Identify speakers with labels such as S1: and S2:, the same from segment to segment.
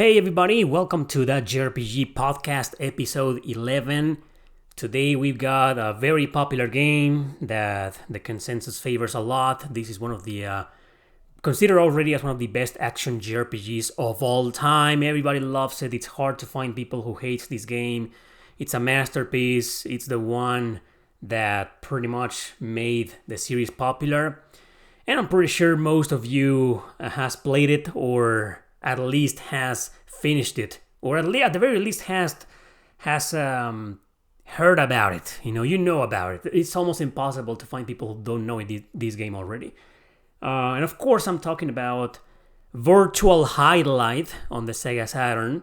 S1: Hey everybody, welcome to the JRPG podcast episode 11. Today we've got a very popular game that the consensus favors a lot. This is one of the considered already as one of the best action JRPGs of all time. Everybody loves it. It's hard to find people who hate this game. It's a masterpiece. It's the one that pretty much made the series popular. And I'm pretty sure most of you has played it or at least has finished it, or at the very least has heard about it. You know about it. It's almost impossible to find people who don't know this game already. And of course, I'm talking about Virtual Highlight on the Sega Saturn.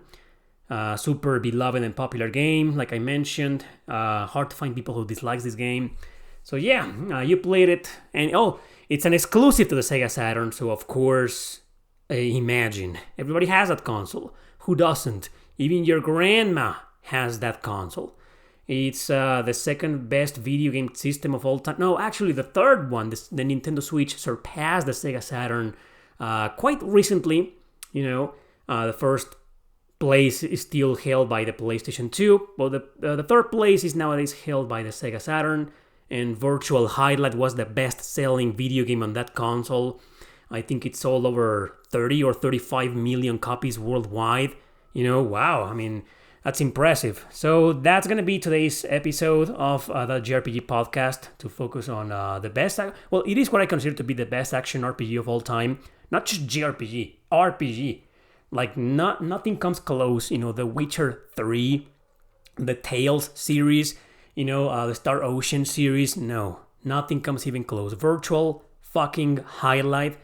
S1: Super beloved and popular game, like I mentioned. Hard to find people who dislike this game. So yeah, you played it, and it's an exclusive to the Sega Saturn. So of course. Imagine. Everybody has that console. Who doesn't? Even your grandma has that console. It's the second best video game system of all time. No, actually the third one, the Nintendo Switch, surpassed the Sega Saturn quite recently. The first place is still held by the PlayStation 2. Well, the third place is nowadays held by the Sega Saturn. And Virtual Highlight was the best-selling video game on that console. I think it sold over 30 or 35 million copies worldwide. Wow, I mean, that's impressive. So that's going to be today's episode of the JRPG podcast, to focus on the best... Well, it is what I consider to be the best action RPG of all time. Not just JRPG, RPG. Like, nothing comes close. The Witcher 3, the Tales series, the Star Ocean series. No, nothing comes even close. Virtual fucking Highlight.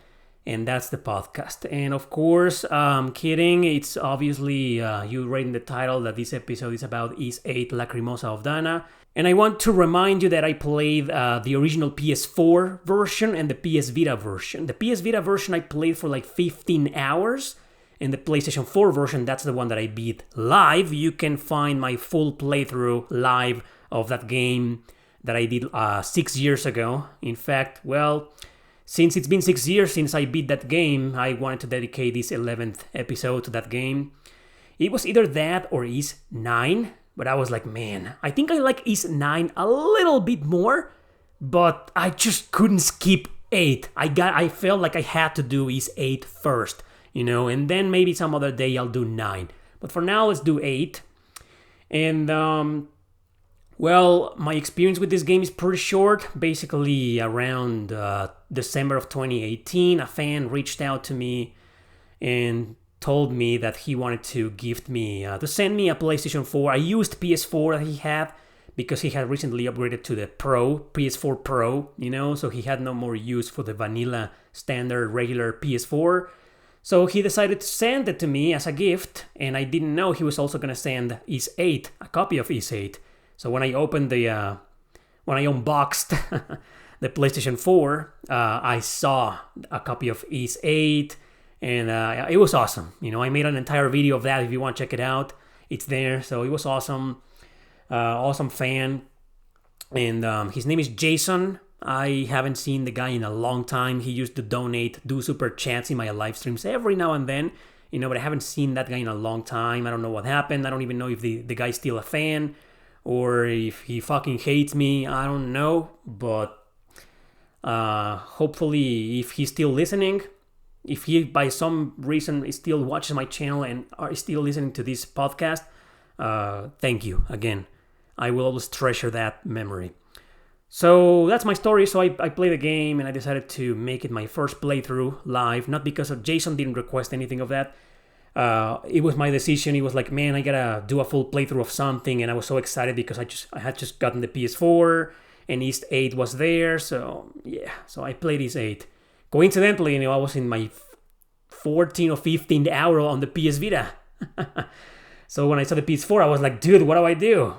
S1: And that's the podcast. And of course, kidding. It's obviously, you read in the title that this episode is about Ys VIII, Lacrimosa of Dana. And I want to remind you that I played the original PS4 version and the PS Vita version. The PS Vita version I played for like 15 hours. And the PlayStation 4 version, that's the one that I beat live. You can find my full playthrough live of that game that I did 6 years ago. In fact, since it's been 6 years since I beat that game, I wanted to dedicate this 11th episode to that game. It was either that or Ys IX, but I was like, man, I think I like Ys IX a little bit more, but I just couldn't skip 8. I felt like I had to do Ys VIII first, and then maybe some other day I'll do 9. But for now, let's do 8. And my experience with this game is pretty short. Basically, around December of 2018, a fan reached out to me and told me that he wanted to gift me, to send me a PlayStation 4. I used PS4 that he had because he had recently upgraded to the PS4 Pro, so he had no more use for the vanilla standard regular PS4. So he decided to send it to me as a gift, and I didn't know he was also going to send Ys VIII, a copy of Ys VIII. So when I opened when I unboxed the PlayStation 4, I saw a copy of Ys VIII, and it was awesome. I made an entire video of that. If you want to check it out, it's there. So it was awesome, awesome fan. And his name is Jason. I haven't seen the guy in a long time. He used to do super chats in my live streams every now and then. But I haven't seen that guy in a long time. I don't know what happened. I don't even know if the guy's still a fan, or if he fucking hates me. I don't know, but hopefully if he's still listening, if he by some reason still watches my channel and are still listening to this podcast, thank you again. I will always treasure that memory. So that's my story. So I played the game and I decided to make it my first playthrough live, not because Jason didn't request anything of that. It was my decision. It was like, man, I gotta do a full playthrough of something, and I was so excited because I had just gotten the PS4 and Ys VIII was there. So yeah, so I played Ys VIII. Coincidentally, I was in my 14 or 15th hour on the PS Vita. So when I saw the PS4, I was like, dude, what do I do?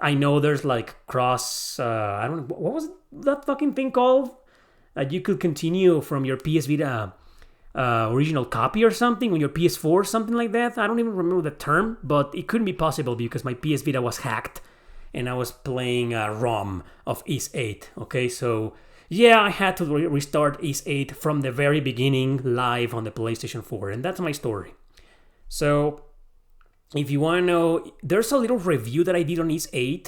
S1: I know there's like cross. I don't know, what was that fucking thing called? You could continue from your PS Vita original copy or something on your PS4, something like that. I don't even remember the term, but it couldn't be possible because my PS Vita was hacked and I was playing a ROM of Ys VIII. Okay, so Yeah, I had to restart Ys VIII from the very beginning live on the PlayStation 4, and that's my story. So, if you want to know, there's a little review that I did on Ys VIII,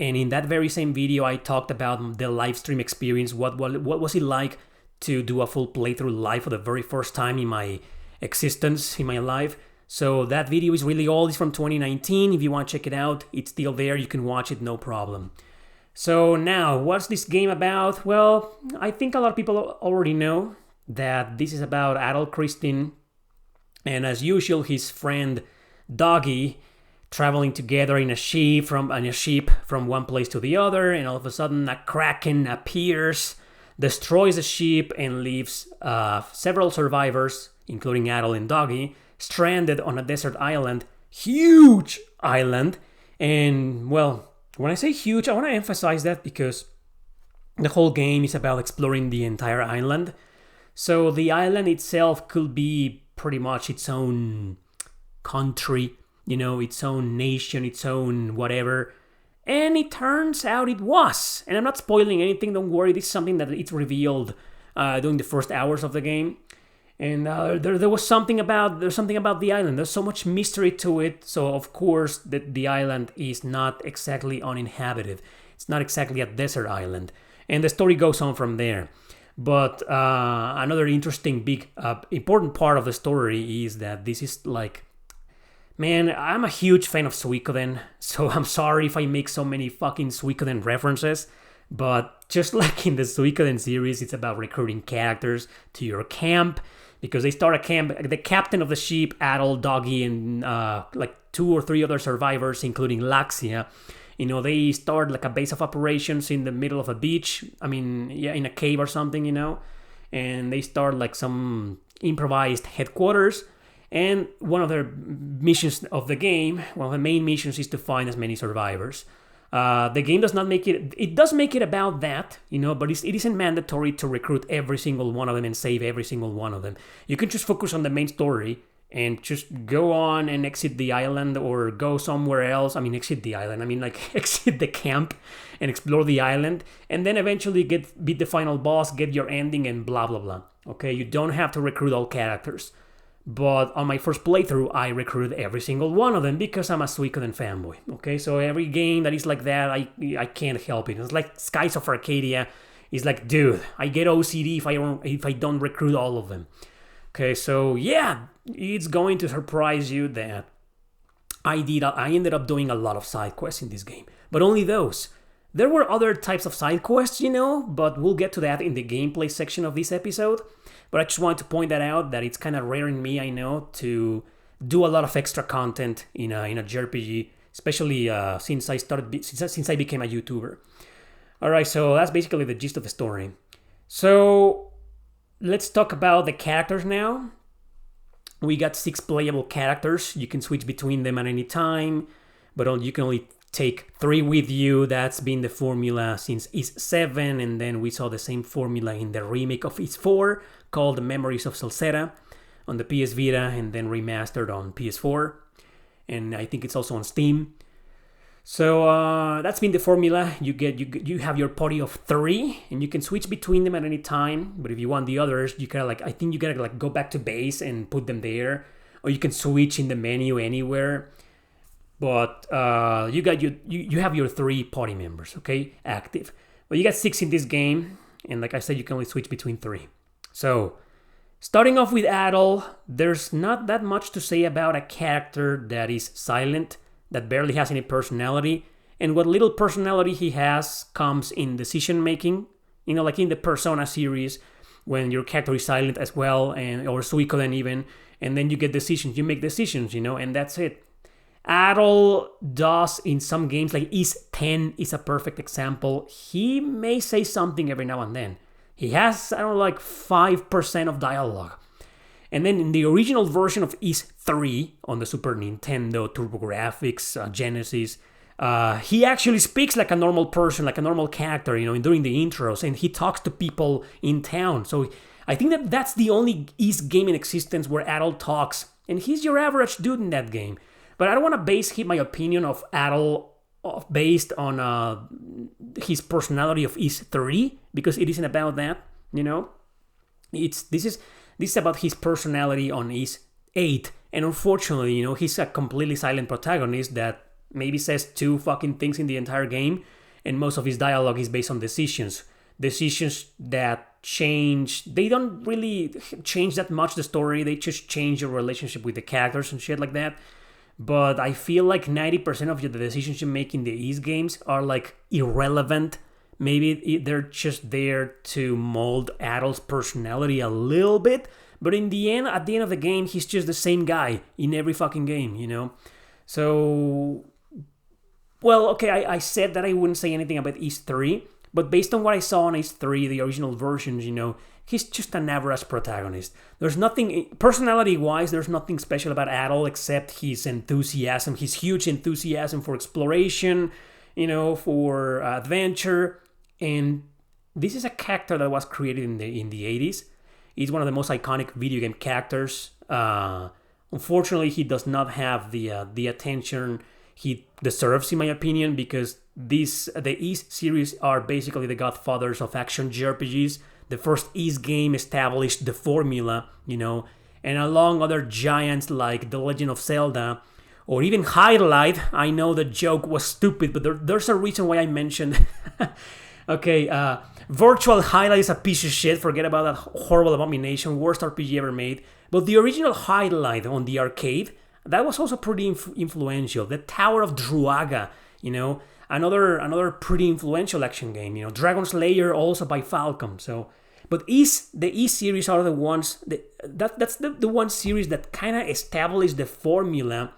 S1: and in that very same video, I talked about the live stream experience. What was it like to do a full playthrough live for the very first time in my existence, in my life? So that video is really old. It's from 2019. If you want to check it out, it's still there. You can watch it, no problem. So now, what's this game about? Well, I think a lot of people already know that this is about adult Christine and, as usual, his friend Doggy traveling together in a ship from one place to the other, and all of a sudden a kraken appears, destroys the ship, and leaves several survivors, including Adol and Doggy, stranded on a desert island, huge island. And well, when I say huge, I want to emphasize that because the whole game is about exploring the entire island. So the island itself could be pretty much its own country, its own nation, its own whatever. And it turns out it was. And I'm not spoiling anything, don't worry. This is something that it's revealed during the first hours of the game. And there's something about the island. There's so much mystery to it. So of course the island is not exactly uninhabited. It's not exactly a desert island. And the story goes on from there. But another interesting, big, important part of the story is that this is like, man, I'm a huge fan of Suikoden. So I'm sorry if I make so many fucking Suikoden references. But just like in the Suikoden series, it's about recruiting characters to your camp. Because they start a camp, the captain of the ship, Adol, Doggy, and like 2 or 3 other survivors, including Laxia. They start like a base of operations in the middle of a beach. In a cave or something, And they start like some improvised headquarters. And one of the missions of the game, one of the main missions, is to find as many survivors. The game does not make it does make it about that, but it isn't mandatory to recruit every single one of them and save every single one of them. You can just focus on the main story and just go on and exit the island or go somewhere else. Exit the island. Exit the camp and explore the island, and then eventually beat the final boss, get your ending, and blah, blah, blah. Okay, you don't have to recruit all characters. But on my first playthrough, I recruited every single one of them because I'm a Suikoden fanboy. Okay, so every game that is like that, I can't help it. It's like Skies of Arcadia. It's like, dude, I get OCD if I don't recruit all of them. Okay, so yeah, it's going to surprise you that I ended up doing a lot of side quests in this game, but only those. There were other types of side quests, but we'll get to that in the gameplay section of this episode. But I just wanted to point that out, that it's kind of rare in me, I know, to do a lot of extra content in a JRPG, especially since I became a YouTuber. All right, so that's basically the gist of the story. So let's talk about the characters now. We got 6 playable characters. You can switch between them at any time, but you can only take 3 with you. That's been the formula since Ys VII, and then we saw the same formula in the remake of Ys IV called The Memories of Celceta on the PS Vita, and then remastered on PS4, and I think it's also on Steam. So that's been the formula. You have your party of 3, and you can switch between them at any time. But if you want the others, you gotta go back to base and put them there, or you can switch in the menu anywhere. But you have your 3 party members, okay, active. But you got 6 in this game, and like I said, you can only switch between 3. So, starting off with Adol, there's not that much to say about a character that is silent, that barely has any personality, and what little personality he has comes in decision making. Like in the Persona series, when your character is silent as well, or Suikoden even, and then you make decisions, and that's it. Adol does in some games, like Ys X is a perfect example. He may say something every now and then. He has, 5% of dialogue. And then in the original version of Ys III on the Super Nintendo, TurboGrafx, Genesis, he actually speaks like a normal person, like a normal character, during the intros, and he talks to people in town. So I think that's the only Ys game in existence where Adol talks, and he's your average dude in that game. But I don't want to base my opinion of Adol based on his personality of Ys VIII, because it isn't about that, you know. This is about his personality on Ys VIII, and unfortunately, you know, he's a completely silent protagonist that maybe says two fucking things in the entire game, and most of his dialogue is based on decisions that change. They don't really change that much the story. They just change your relationship with the characters and shit like that. But I feel like 90% of the decisions you make in the Ys games are like irrelevant. Maybe they're just there to mold Adol's personality a little bit. But in the end, at the end of the game, he's just the same guy in every fucking game, you know? So, well, okay, I said that I wouldn't say anything about Ys VIII. But based on what I saw on Ys VIII, the original versions, you know, he's just an average protagonist. There's nothing, personality-wise, there's nothing special about Adol except his enthusiasm, his huge enthusiasm for exploration, you know, for adventure. And this is a character that was created in the 80s. He's one of the most iconic video game characters. Unfortunately, he does not have the attention he deserves, in my opinion, because the Ys series are basically the godfathers of action JRPGs. The first Ys game established the formula, you know, and along other giants like The Legend of Zelda, or even Highlight. I know the joke was stupid, but there's a reason why I mentioned. Okay, Virtual Highlight is a piece of shit. Forget about that horrible abomination, worst RPG ever made. But the original Highlight on the arcade, that was also pretty influential. The Tower of Druaga, you know, another pretty influential action game. You know, Dragon Slayer also by Falcom. So, but the Ys series are the ones that's the one series that kind of established the formula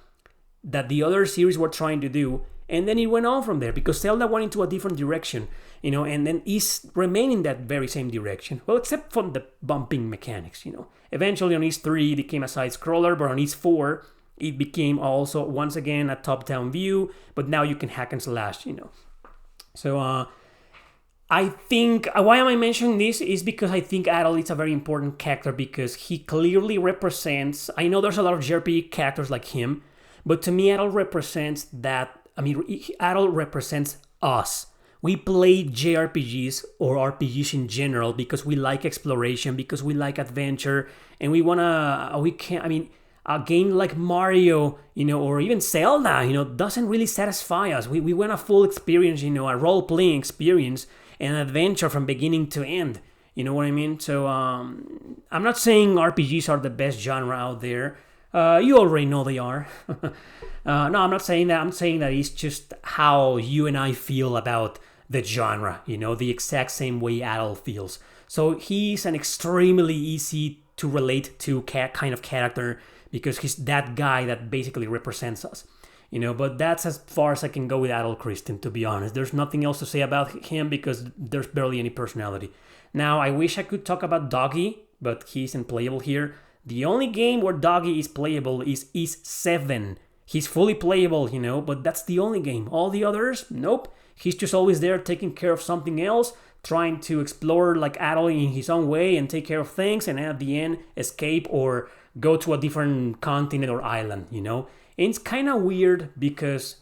S1: that the other series were trying to do, and then it went on from there because Zelda went into a different direction, you know, and then Ys remained in that very same direction. Well, except for the bumping mechanics, you know. Eventually on Ys 3 it became a side scroller, but on Ys 4 it became also once again a top-down view, but now you can hack and slash, you know. So I think why am I mentioning this is because I think Adol is a very important character because he clearly represents. I know there's a lot of JRPG characters like him, but to me Adol represents that. I mean, Adol represents us. We play JRPGs or RPGs in general because we like exploration, because we like adventure, and a game like Mario, you know, or even Zelda, you know, doesn't really satisfy us. We want a full experience, you know, a role-playing experience, and an adventure from beginning to end. You know what I mean? So I'm not saying RPGs are the best genre out there. You already know they are. No, I'm not saying that. I'm saying that it's just how you and I feel about the genre, you know, the exact same way Adol feels. So he's an extremely easy to relate to kind of character because he's that guy that basically represents us, you know. But that's as far as I can go with Adol Christian, to be honest. There's nothing else to say about him because there's barely any personality. Now, I wish I could talk about Doggy, but he isn't playable here. The only game where Doggy is playable is Ys VII. He's fully playable, you know, but that's the only game. All the others, nope. He's just always there taking care of something else, trying to explore like Adol in his own way and take care of things, and at the end escape or go to a different continent or island, you know. And it's kind of weird because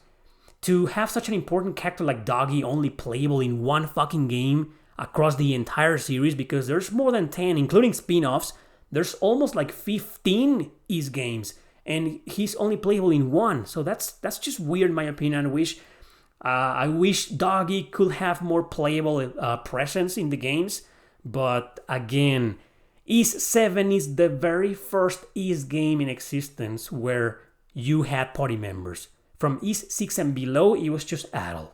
S1: to have such an important character like Doggy only playable in one fucking game across the entire series, because there's more than 10, including spin-offs. There's almost like 15 Ys games, and he's only playable in one. So that's just weird in my opinion. I wish Doggy could have more playable presence in the games. But again, Ys VII is the very first Ys game in existence where you had party members. From Ys VI and below, it was just Adol.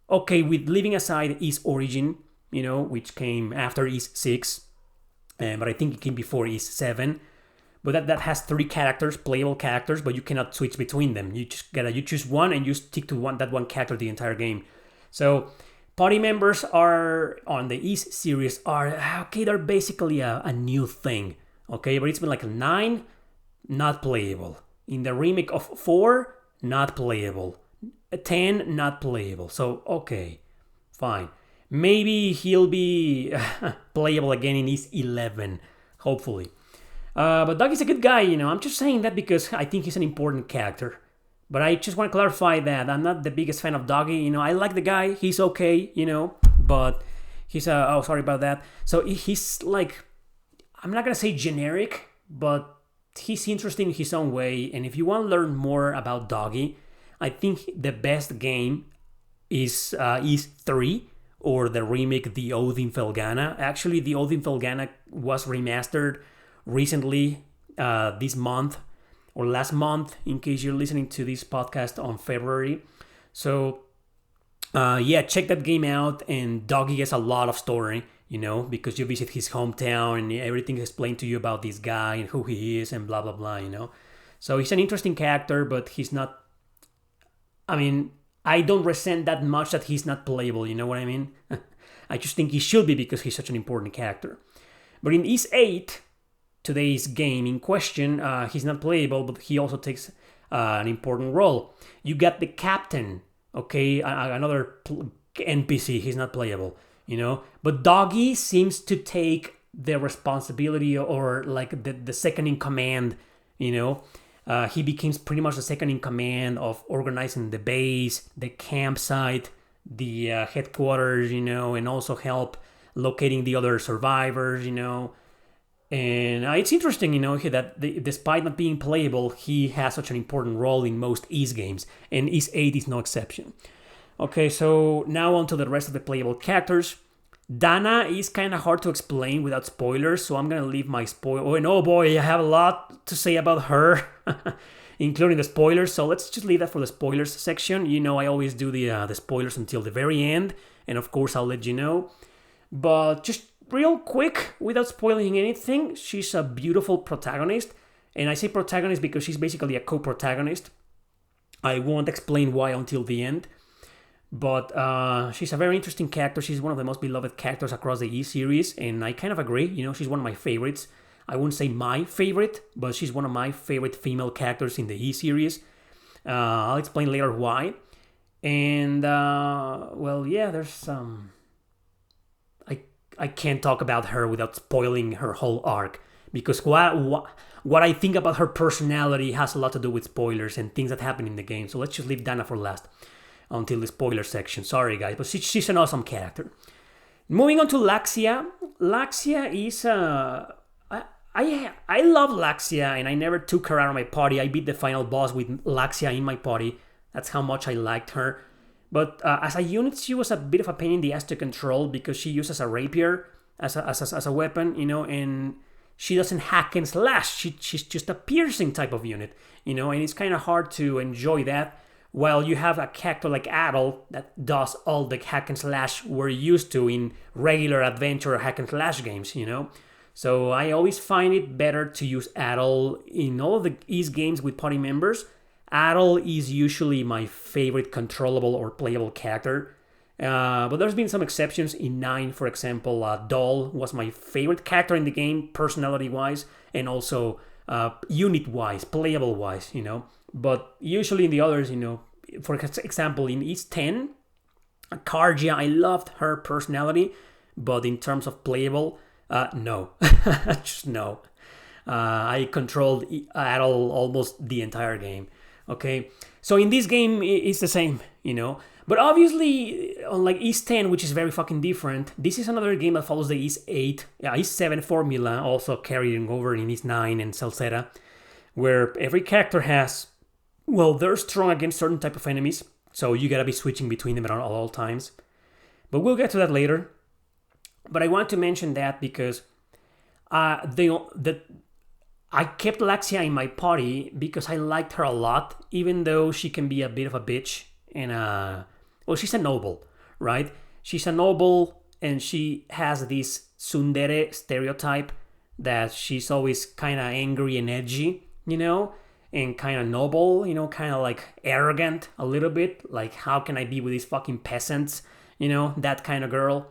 S1: Okay, with leaving aside Ys Origin, you know, which came after Ys VI, but I think it came before Ys VII. But that has 3 characters, playable characters, but you cannot switch between them. You choose one and you stick to that one character the entire game. So party members are on the Ys series they're basically a new thing. Okay, but it's been like 9, not playable. In the remake of 4, not playable. 10, not playable. So okay, fine. Maybe he'll be playable again in Ys 11, hopefully. But Doug is a good guy, you know. I'm just saying that because I think he's an important character. But I just want to clarify that I'm not the biggest fan of Doggy. I like the guy. He's okay, but he's oh, sorry about that. So he's like, I'm not gonna say generic, but he's interesting in his own way. And if you want to learn more about Doggy, I think the best game is Ys VIII, or the remake, the Odin Felgana. Actually, the Odin Felgana was remastered recently, this month or last month, in case you're listening to this podcast on February. So yeah, check that game out. And Doggy has a lot of story, because you visit his hometown and everything is explained to you about this guy and who he is and blah blah blah. So he's an interesting character, but he's not, I don't resent that much that he's not playable, you know what I mean? I just think he should be, because he's such an important character. But in Ys VIII, today's game in question, he's not playable, but he also takes an important role. You got the captain, okay? Another NPC, he's not playable, But Doggy seems to take the responsibility, or like the second in command, He becomes pretty much the second in command of organizing the base, the campsite, the headquarters, and also help locating the other survivors, And it's interesting, that despite not being playable, he has such an important role in most Ys games, and Ys VIII is no exception. Okay, so now on to the rest of the playable characters. Dana is kind of hard to explain without spoilers, so I'm going to leave my spoil. Oh, and oh boy, I have a lot to say about her, including the spoilers, so let's just leave that for the spoilers section. I always do the spoilers until the very end, and of course I'll let you know. But just real quick, without spoiling anything, she's a beautiful protagonist, and I say protagonist because she's basically a co-protagonist. I won't explain why until the end. But she's a very interesting character. She's one of the most beloved characters across the Ys series, and I kind of agree. She's one of my favorites. I wouldn't say my favorite, but she's one of my favorite female characters in the Ys series. I'll explain later why. And, well, yeah, there's I can't talk about her without spoiling her whole arc, because what I think about her personality has a lot to do with spoilers and things that happen in the game. So let's just leave Dana for last, until the spoiler section. Sorry guys, but she's an awesome character. Moving on to Laxia. Laxia is I love Laxia, and I never took her out of my party. I beat the final boss with Laxia in my party. That's how much I liked her. But as a unit, she was a bit of a pain in the ass to control, because she uses a rapier as a weapon, and she doesn't hack and slash. She's just a piercing type of unit, and it's kind of hard to enjoy that. While you have a character like Adol that does all the hack and slash we're used to in regular adventure hack and slash games, So I always find it better to use Adol in all the Ys games with party members. Adol is usually my favorite controllable or playable character. But there's been some exceptions. In 9, for example, Doll was my favorite character in the game, personality-wise, and also unit-wise, playable-wise, But usually in the others, for example, in Ys X, Kargia, I loved her personality, but in terms of playable, no. Just no. I controlled Adol almost the entire game. Okay, so in this game, it's the same, But obviously, unlike Ys X, which is very fucking different, this is another game that follows the Ys VIII, Ys VII formula, also carrying over in Ys IX and Celceta, where every character has, well, they're strong against certain type of enemies, so you gotta be switching between them at all times. But we'll get to that later. But I want to mention that because I kept Laxia in my party because I liked her a lot, even though she can be a bit of a bitch. And, well, she's a noble, right? She's a noble, and she has this tsundere stereotype that she's always kind of angry and edgy, and kind of noble, kind of like arrogant a little bit. Like, how can I be with these fucking peasants? That kind of girl.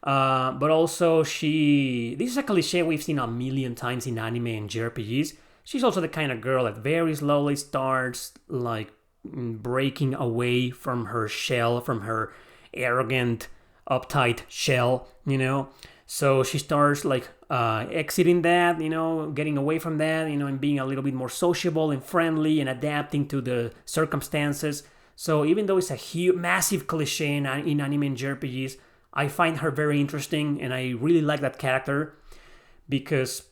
S1: But also this is a cliche we've seen a million times in anime and JRPGs. She's also the kind of girl that very slowly starts like breaking away from her shell, from her arrogant, uptight shell, So she starts like exiting that, getting away from that, and being a little bit more sociable and friendly and adapting to the circumstances. So even though it's a huge, massive cliche in anime and JRPGs, I find her very interesting, and I really like that character because,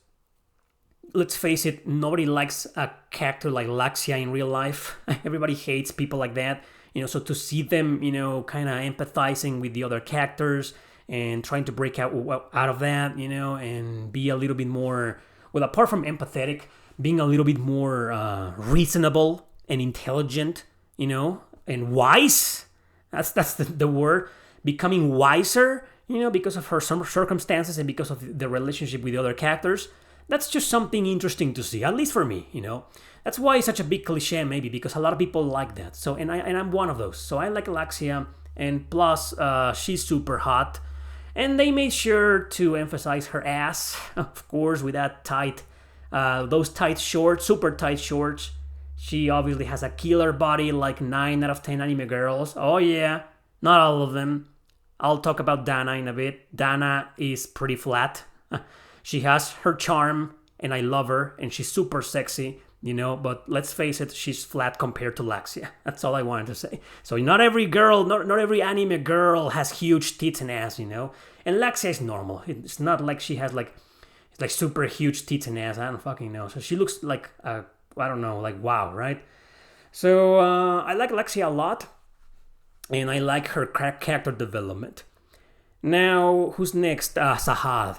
S1: let's face it, nobody likes a character like Laxia in real life. Everybody hates people like that. So to see them, kind of empathizing with the other characters and trying to break out of that, and be a little bit more, well, apart from empathetic, being a little bit more reasonable and intelligent, and wise. That's the word. Becoming wiser, because of her circumstances and because of the relationship with the other characters. That's just something interesting to see, at least for me, That's why it's such a big cliche, maybe, because a lot of people like that. So, and I'm one of those. So I like Laxia, and plus, she's super hot. And they made sure to emphasize her ass, of course, with that those tight shorts, super tight shorts. She obviously has a killer body, like 9 out of 10 anime girls. Oh yeah, not all of them. I'll talk about Dana in a bit. Dana is pretty flat. She has her charm, and I love her, and she's super sexy, but let's face it, she's flat compared to Laxia. That's all I wanted to say. So not every girl, not every anime girl has huge tits and ass, And Laxia is normal. It's not like she has like super huge tits and ass. I don't fucking know. So she looks like, I don't know, like wow, right? So I like Laxia a lot, and I like her character development. Now, who's next? Sahad.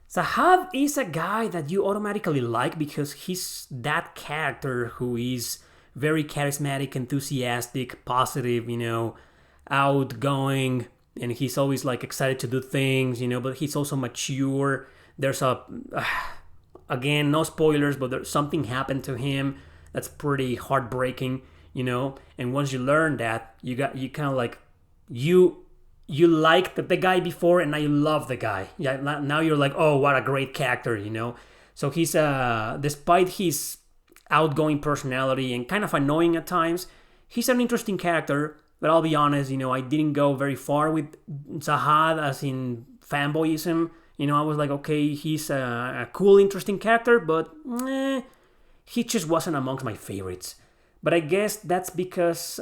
S1: Sahad is a guy that you automatically like because he's that character who is very charismatic, enthusiastic, positive, outgoing, and he's always like excited to do things, but he's also mature. There's again, no spoilers, but there's something happened to him that's pretty heartbreaking, and once you learn that, you kind of like, you liked the guy before, and now you love the guy. Yeah, now you're like, oh, what a great character, So he's, despite his outgoing personality and kind of annoying at times, he's an interesting character. But I'll be honest, I didn't go very far with Sahad, as in fanboyism. I was like, okay, he's a cool, interesting character, but he just wasn't amongst my favorites. But I guess that's because...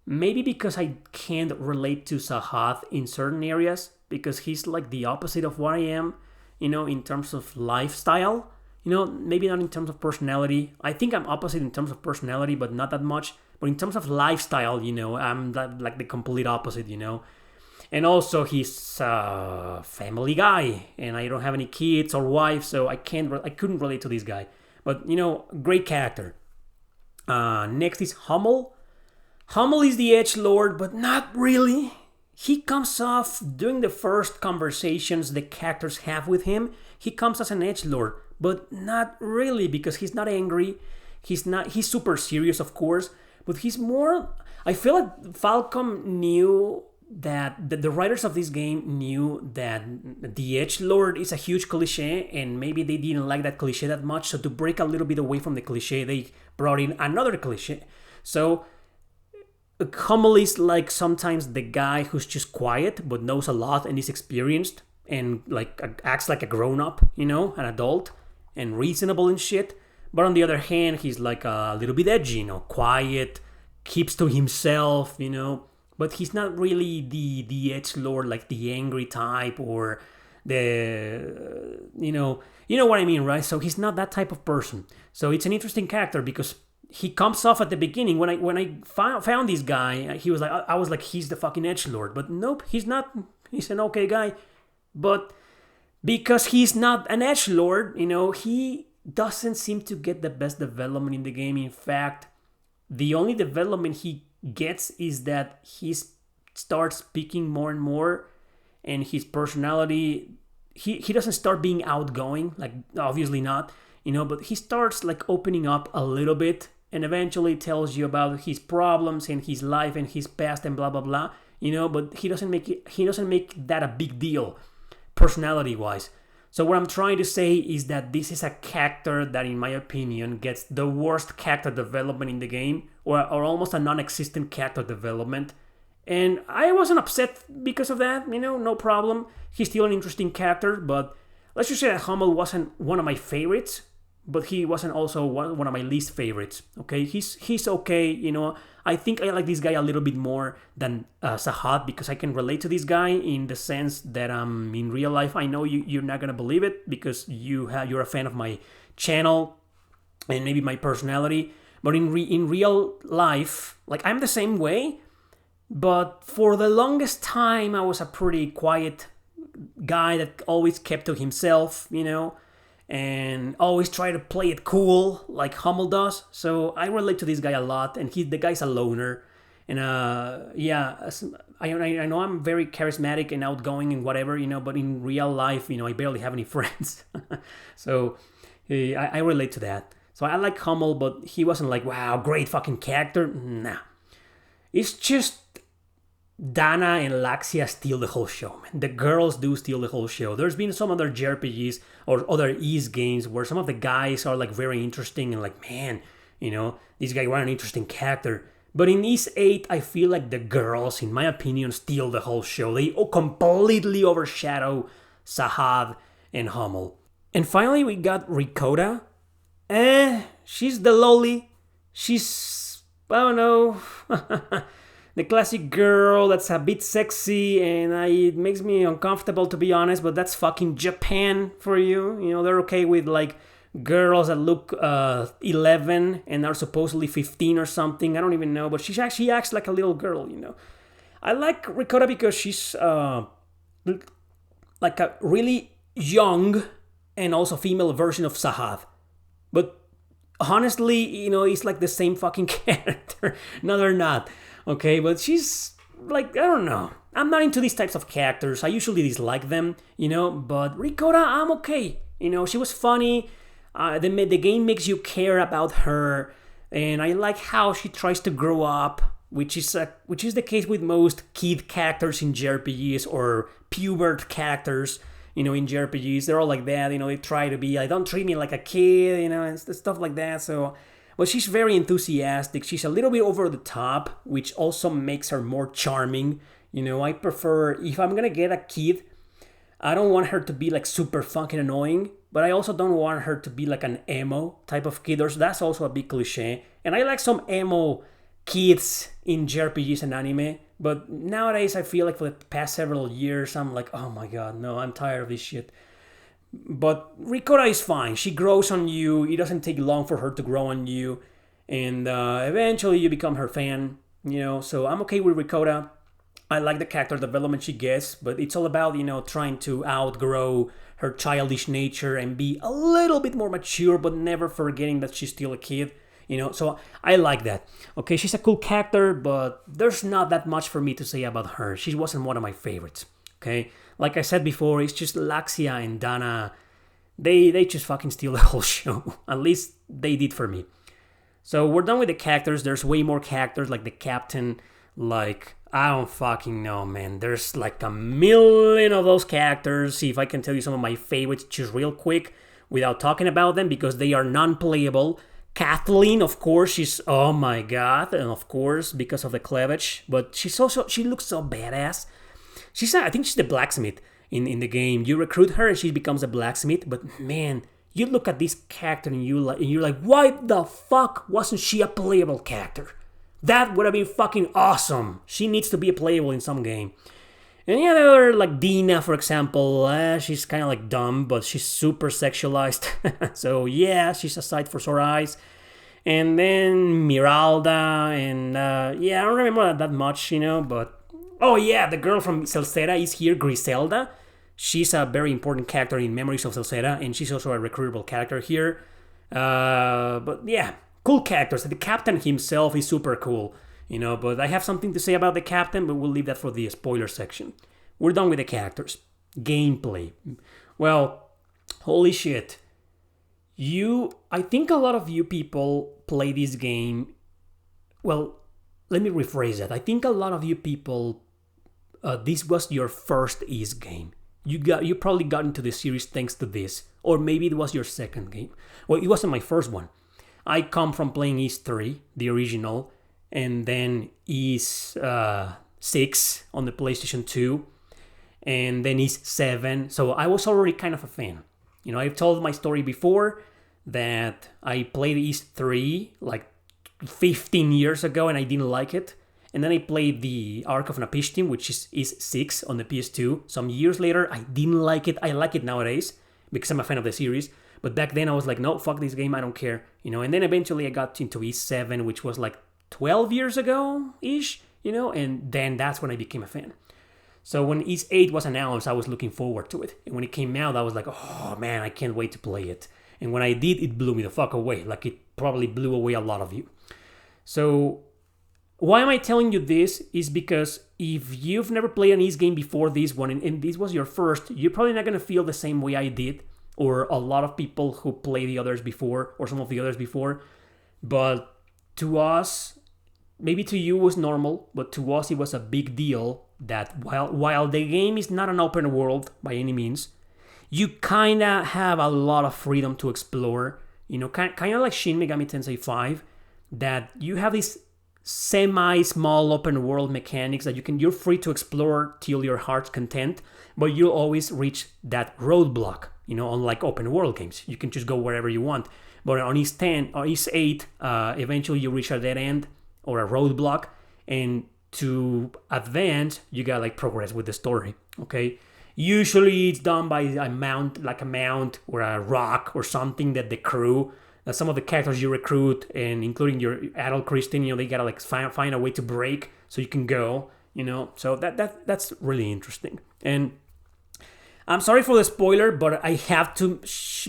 S1: maybe because I can't relate to Sahad in certain areas, because he's like the opposite of what I am, in terms of lifestyle. Maybe not in terms of personality. I think I'm opposite in terms of personality, but not that much. But in terms of lifestyle, I'm like the complete opposite, And also, he's a family guy, and I don't have any kids or wife, so I couldn't relate to this guy. But, great character. Next is Hummel. Hummel is the edgelord, but not really. He comes off, during the first conversations the characters have with him, he comes as an edgelord, but not really, because he's not angry. He's super serious, of course, but he's more... I feel like Falcom knew that the writers of this game knew that the edgelord is a huge cliche, and maybe they didn't like that cliche that much, so to break a little bit away from the cliche, they brought in another cliche. So... Hummel is like sometimes the guy who's just quiet but knows a lot and is experienced and like acts like a grown-up, an adult and reasonable and shit. But on the other hand, he's like a little bit edgy, quiet, keeps to himself, but he's not really the edgelord, like the angry type or the you know what I mean, right? So he's not that type of person. So it's an interesting character because he comes off at the beginning. When I found this guy, he was like, I was like, he's the fucking edgelord, but nope, he's not. He's an okay guy, but because he's not an edgelord, he doesn't seem to get the best development in the game. In fact, the only development he gets is that he starts speaking more and more, and his personality, he doesn't start being outgoing, like obviously not, but he starts like opening up a little bit, and eventually tells you about his problems and his life and his past and blah blah blah, but he doesn't make that a big deal personality wise. So what I'm trying to say is that this is a character that, in my opinion, gets the worst character development in the game, or almost a non-existent character development, And I wasn't upset because of that, no problem. He's still an interesting character, but let's just say that Hummel wasn't one of my favorites, but he wasn't also one of my least favorites. Okay, he's okay. I think I like this guy a little bit more than Sahad because I can relate to this guy in the sense that in real life, I know you're not gonna believe it because you're a fan of my channel and maybe my personality. But in real life, like I'm the same way. But for the longest time, I was a pretty quiet guy that always kept to himself, and always try to play it cool like Hummel does. So I relate to this guy a lot, and the guy's a loner. And I know I'm very charismatic and outgoing and whatever, but in real life, I barely have any friends. So I relate to that. So I like Hummel, but he wasn't like, wow, great fucking character. Nah. It's just Dana and Laxia steal the whole show, man. The girls do steal the whole show. There's been some other JRPGs or other Ys games where some of the guys are like very interesting and like, man, this guy was an interesting character. But in Ys VIII, I feel like the girls, in my opinion, steal the whole show. They completely overshadow Sahad and Hummel. And finally, we got Ricotta. She's the lolly. She's, I don't know, the classic girl that's a bit sexy, and it makes me uncomfortable, to be honest, but that's fucking Japan for you. They're okay with like girls that look 11 and are supposedly 15 or something. I don't even know, but she acts like a little girl, I like Ricotta because she's like a really young and also female version of Sahad. But honestly, it's like the same fucking character. No, they're not. Okay, but she's like, I don't know. I'm not into these types of characters. I usually dislike them, but Ricotta, I'm okay. She was funny. The game makes you care about her, and I like how she tries to grow up, which is the case with most kid characters in JRPGs or pubert characters. In JRPGs, they're all like that. They try to be like, don't treat me like a kid, and stuff like that. So, but she's very enthusiastic. She's a little bit over the top, which also makes her more charming. I prefer, if I'm gonna get a kid, I don't want her to be like super fucking annoying, but I also don't want her to be like an emo type of kid. That's also a big cliche. And I like some emo kids in JRPGs and anime. But nowadays, I feel like for the past several years, I'm like, oh my god, no, I'm tired of this shit. But Ricotta is fine. She grows on you. It doesn't take long for her to grow on you. And eventually, you become her fan, So I'm okay with Ricotta. I like the character development she gets, but it's all about, trying to outgrow her childish nature and be a little bit more mature, but never forgetting that she's still a kid. So I like that. Okay, she's a cool character, but there's not that much for me to say about her. She wasn't one of my favorites. Okay, like I said before, it's just Laxia and Dana. They just fucking steal the whole show. At least they did for me. So we're done with the characters. There's way more characters, like the captain. Like, I don't fucking know, man. There's like a million of those characters. See if I can tell you some of my favorites just real quick without talking about them because they are non-playable. Kathleen, of course, she's, oh my god, and of course, because of the cleavage, but she looks so badass. I think she's the blacksmith in the game. You recruit her and she becomes a blacksmith, but man, you look at this character and you're like, why the fuck wasn't she a playable character? That would have been fucking awesome. She needs to be playable in some game. And yeah, there are like Dina, for example. She's kind of like dumb, but she's super sexualized. So yeah, she's a sight for sore eyes. And then Miralda, and I don't remember that much, but... Oh yeah, the girl from Celceta is here, Griselda. She's a very important character in Memories of Celceta, and she's also a recruitable character here. But yeah, cool characters. The captain himself is super cool. But I have something to say about the captain, but we'll leave that for the spoiler section. We're done with the characters. Gameplay. Well, holy shit. I think a lot of you people play this game. Well, let me rephrase that. I think a lot of you people, this was your first Ys game. You probably got into the series thanks to this. Or maybe it was your second game. Well, it wasn't my first one. I come from playing Ys III, the original, and then Ys VI on the PlayStation 2, and then Ys VII. So I was already kind of a fan. I've told my story before that I played Ys III like 15 years ago and I didn't like it. And then I played the Ark of Napishtim, which is Ys VI on the PS2. Some years later, I didn't like it. I like it nowadays because I'm a fan of the series. But back then I was like, no, fuck this game, I don't care. And then eventually I got into Ys VII, which was like 12 years ago-ish, and then that's when I became a fan. So when Ys VIII was announced, I was looking forward to it. And when it came out, I was like, oh man, I can't wait to play it. And when I did, it blew me the fuck away. Like it probably blew away a lot of you. So why am I telling you this? Is because if you've never played an Ys game before this one, and this was your first, you're probably not going to feel the same way I did, or a lot of people who play the others before, or some of the others before. But to us, maybe to you it was normal, but to us it was a big deal that while the game is not an open world by any means, you kind of have a lot of freedom to explore. Kind of like Shin Megami Tensei 5, that you have these semi-small open world mechanics that you're free to explore till your heart's content, but you'll always reach that roadblock. Unlike open world games, you can just go wherever you want. But on Ys 10 or Ys 8, eventually you reach a dead end or a roadblock, and to advance, you gotta progress with the story. Okay, usually it's done by a mount or a rock or something that the crew. Some of the characters you recruit, and including your adult Christian, they gotta find a way to break so you can go. So that's really interesting. And I'm sorry for the spoiler, but I have to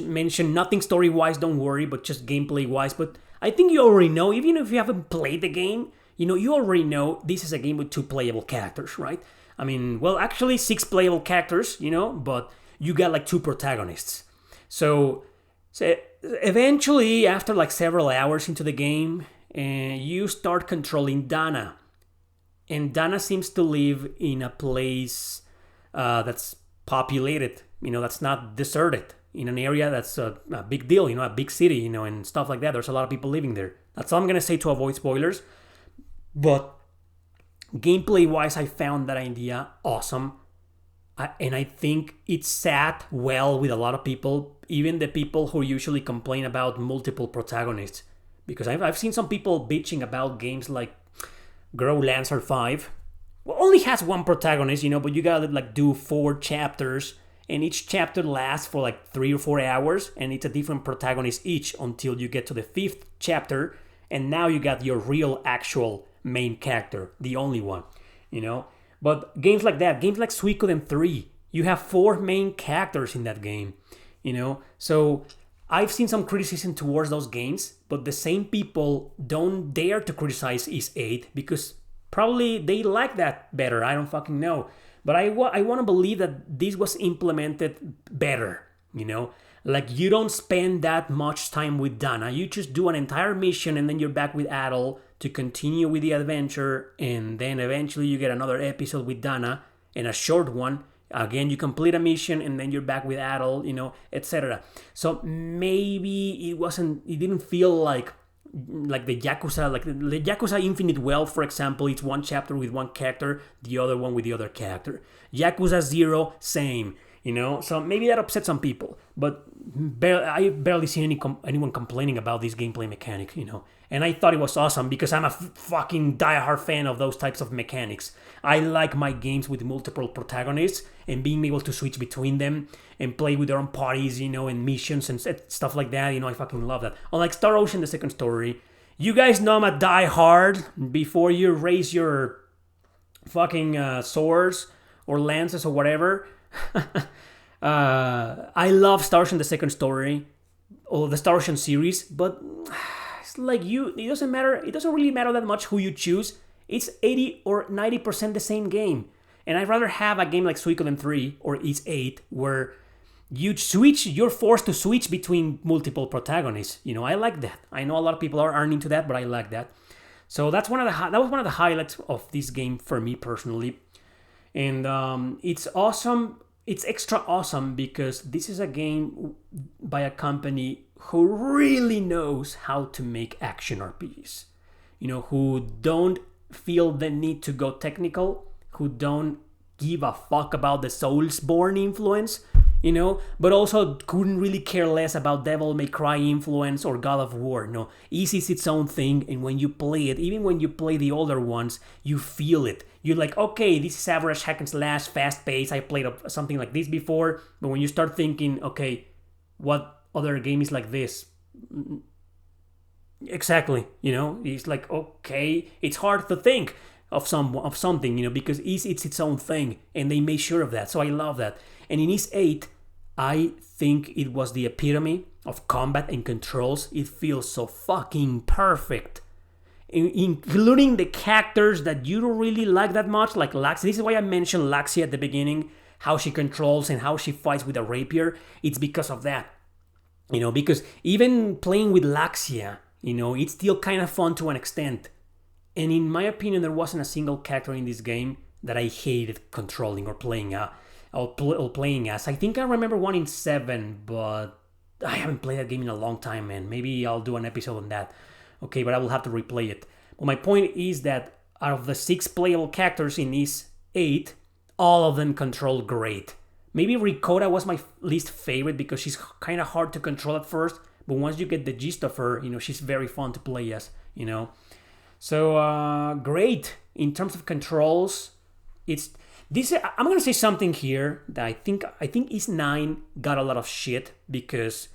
S1: mention nothing story-wise, don't worry, but just gameplay-wise. But I think you already know, even if you haven't played the game, you already know this is a game with 2 playable characters, right? I mean, well, actually 6 playable characters, but you got 2 protagonists. So eventually, after several hours into the game, you start controlling Dana. And Dana seems to live in a place that's populated, that's not deserted, in an area that's a big deal, a big city, and stuff like that. There's a lot of people living there. That's all I'm going to say to avoid spoilers. But gameplay-wise, I found that idea awesome. And I think it sat well with a lot of people, even the people who usually complain about multiple protagonists. Because I've seen some people bitching about games like Grow Lancer 5. Well, only has 1 protagonist, but you gotta do 4 chapters, and each chapter lasts for 3 or 4 hours, and it's a different protagonist each until you get to the 5th chapter, and now you got your real actual main character, the only one, But games like that, games like Suikoden 3, you have 4 main characters in that game, So I've seen some criticism towards those games, but the same people don't dare to criticize Ys VIII because probably they like that better. I don't fucking know. But I want to believe that this was implemented better, You don't spend that much time with Dana. You just do an entire mission and then you're back with Adol to continue with the adventure. And then eventually you get another episode with Dana and a short one. Again, you complete a mission and then you're back with Adol, etc. So maybe it didn't feel like the Yakuza, the Yakuza Infinite Wealth, for example, it's 1 chapter with 1 character, the other one with the other character. Yakuza 0, same, So maybe that upset some people, but I barely see anyone complaining about this gameplay mechanic, And I thought it was awesome because I'm a fucking diehard fan of those types of mechanics. I like my games with multiple protagonists and being able to switch between them and play with their own parties, and missions and stuff like that. I fucking love that. Unlike Star Ocean, the second story, you guys know I'm a diehard before you raise your fucking swords or lances or whatever. I love Star Ocean, the second story, or the Star Ocean series, but it's it doesn't matter. It doesn't really matter that much who you choose. It's 80 or 90% the same game. And I'd rather have a game like Suikoden 3 or Ys VIII where you're forced to switch between multiple protagonists. I like that. I know a lot of people aren't into that, but I like that. So that was one of the highlights of this game for me personally. And it's awesome. It's extra awesome because this is a game by a company who really knows how to make action RPGs. Who don't feel the need to go technical, who don't give a fuck about the Soulsborne influence, but also couldn't really care less about Devil May Cry influence or God of War. No, Ys is its own thing, and when you play it, even when you play the older ones, you feel it. You're like, okay, this is average hack and slash, fast pace. I played something like this before, but when you start thinking, okay, what other game is like this? Exactly, it's like, okay, it's hard to think of something, because it's its own thing, and they made sure of that. So I love that. And in Ys VIII, I think it was the epitome of combat and controls. It feels so fucking perfect, including the characters that you don't really like that much, like Laxia. This is why I mentioned Laxia at the beginning, how she controls and how she fights with a rapier. It's because of that, because even playing with Laxia, it's still kind of fun to an extent. And in my opinion, there wasn't a single character in this game that I hated controlling or playing as. I think I remember one in 7, but I haven't played that game in a long time, man. Maybe I'll do an episode on that. Okay, but I will have to replay it. But my point is that out of the 6 playable characters in Ys VIII, all of them control great. Maybe Ricotta was my least favorite because she's kind of hard to control at first, but once you get the gist of her, she's very fun to play as, So great in terms of controls. It's this. I'm gonna say something here that I think Ys IX got a lot of shit because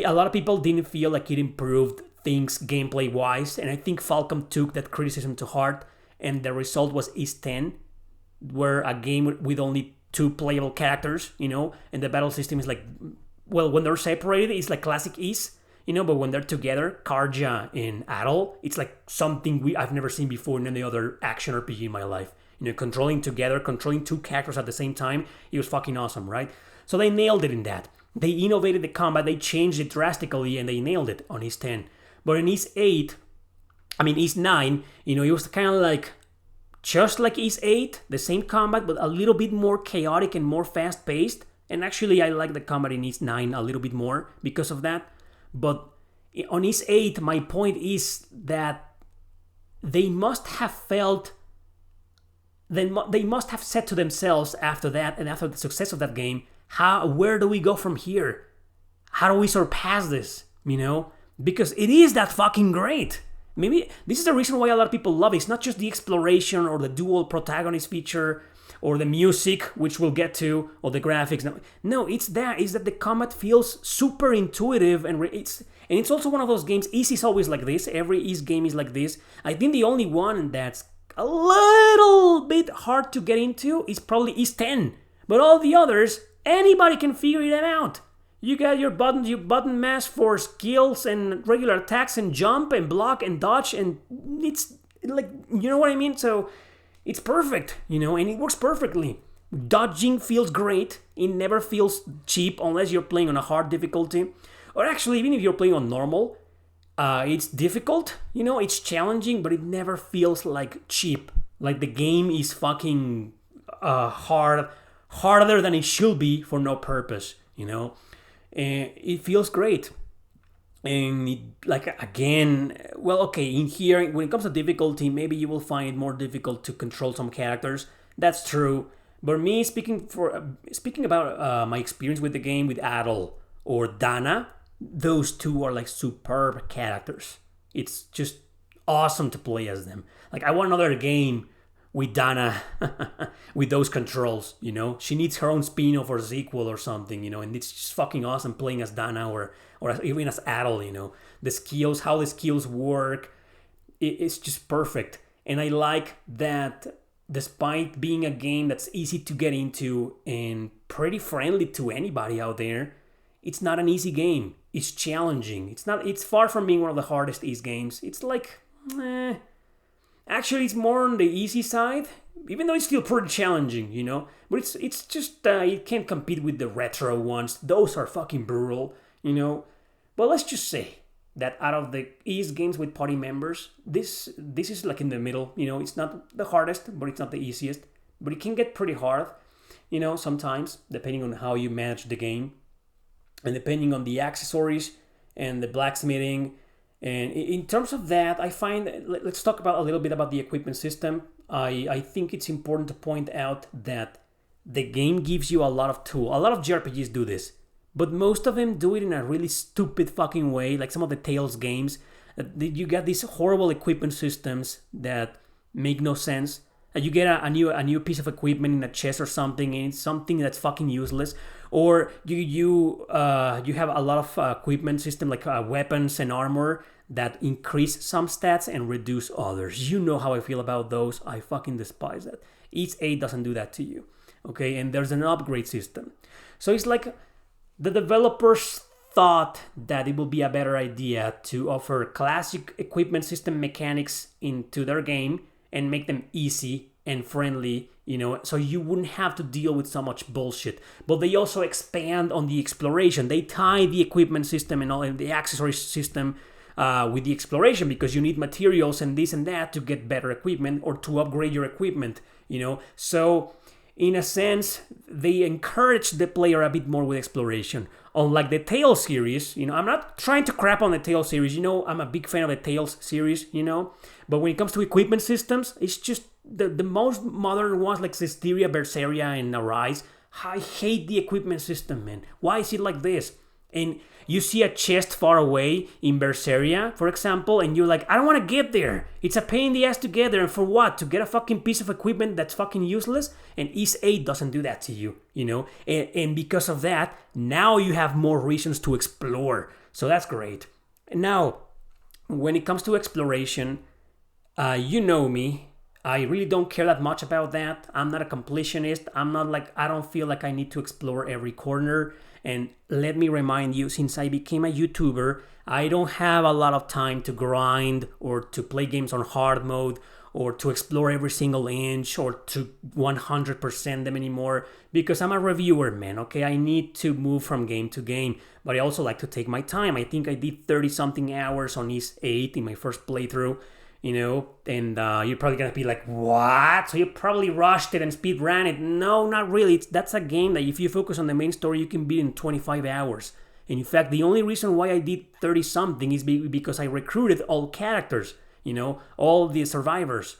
S1: a lot of people didn't feel like it improved things gameplay wise, and I think Falcom took that criticism to heart, and the result was Ys X, where a game with only 2 playable characters, and the battle system is like, well, when they're separated, it's like classic Ys. But when they're together, Karja and Adol, it's like something I've never seen before in any other action RPG in my life. Controlling 2 characters at the same time, it was fucking awesome, right? So they nailed it in that. They innovated the combat, they changed it drastically, and they nailed it on Ys X. But in Ys IX, it was kind of like, just like Ys VIII, the same combat, but a little bit more chaotic and more fast-paced. And actually, I like the combat in Ys IX a little bit more because of that. But on Ys VIII, my point is that they must have felt, they must have said to themselves after that, and after the success of that game, where do we go from here? How do we surpass this? Because it is that fucking great. Maybe this is the reason why a lot of people love it. It's not just the exploration or the dual protagonist feature or the music, which we'll get to, or the graphics. No, it's that the combat feels super intuitive, and it's also one of those games. Ys is always like this. Every Ys game is like this. I think the only one that's a little bit hard to get into is probably Ys X. But all the others, anybody can figure it out. You got your button mash for skills and regular attacks and jump and block and dodge, and it's like, you know what I mean? So it's perfect, and it works perfectly. Dodging feels great. It never feels cheap unless you're playing on a hard difficulty. Or actually, even if you're playing on normal, it's difficult, it's challenging, but it never feels like cheap. Like the game is fucking harder than it should be for no purpose, And it feels great. And in here, when it comes to difficulty, maybe you will find it more difficult to control some characters. That's true. But me, speaking about my experience with the game with Adol or Dana, those 2 are like superb characters. It's just awesome to play as them. Like, I want another game with Dana with those controls, She needs her own spin-off or sequel or something, and it's just fucking awesome playing as Dana or even as Adol, The skills, how the skills work, it's just perfect. And I like that despite being a game that's easy to get into and pretty friendly to anybody out there, it's not an easy game. It's challenging. It's far from being one of the hardest Ys games. It's like, actually, it's more on the easy side, even though it's still pretty challenging, But it's just, it can't compete with the retro ones. Those are fucking brutal, But let's just say that out of the Ys games with party members, this is like in the middle, It's not the hardest, but it's not the easiest. But it can get pretty hard, sometimes, depending on how you manage the game. And depending on the accessories and the blacksmithing And in terms of that, I find, let's talk about a little bit about the equipment system. I think it's important to point out that the game gives you a lot of tools. A lot of JRPGs do this, but most of them do it in a really stupid fucking way, like some of the Tales games. You get these horrible equipment systems that make no sense. You get a new piece of equipment in a chest or something, and it's something that's fucking useless. Or you have a lot of equipment system like weapons and armor that increase some stats and reduce others. You know how I feel about those. I fucking despise that. Ys VIII doesn't do that to you. Okay, and there's an upgrade system. So it's like the developers thought that it would be a better idea to offer classic equipment system mechanics into their game and make them easy and friendly, so you wouldn't have to deal with so much bullshit. But they also expand on the exploration. They tie the equipment system and all and the accessory system with the exploration, because you need materials and this and that to get better equipment or to upgrade your equipment, So in a sense, they encourage the player a bit more with exploration. Unlike the Tales series, I'm not trying to crap on the Tales series. I'm a big fan of the Tales series, But when it comes to equipment systems, it's just the most modern ones like Zestiria, Berseria, and Arise. I hate the equipment system, man. Why is it like this? And you see a chest far away in Berseria, for example, and you're like, I don't want to get there. It's a pain in the ass to get there. And for what? To get a fucking piece of equipment that's fucking useless? And Ys VIII doesn't do that to you, And because of that, now you have more reasons to explore. So that's great. Now, when it comes to exploration, you know me. I really don't care that much about that. I'm not a completionist. I don't feel like I need to explore every corner. And let me remind you, since I became a YouTuber, I don't have a lot of time to grind or to play games on hard mode or to explore every single inch or to 100% them anymore, because I'm a reviewer, man, okay? I need to move from game to game, but I also like to take my time. I think I did 30-something hours on Ys VIII in my first playthrough, and you're probably gonna be like, what? So you probably rushed it and speed ran it. No, not really. That's a game that if you focus on the main story, you can beat in 25 hours. And in fact, the only reason why I did 30-something is because I recruited all characters, all the survivors.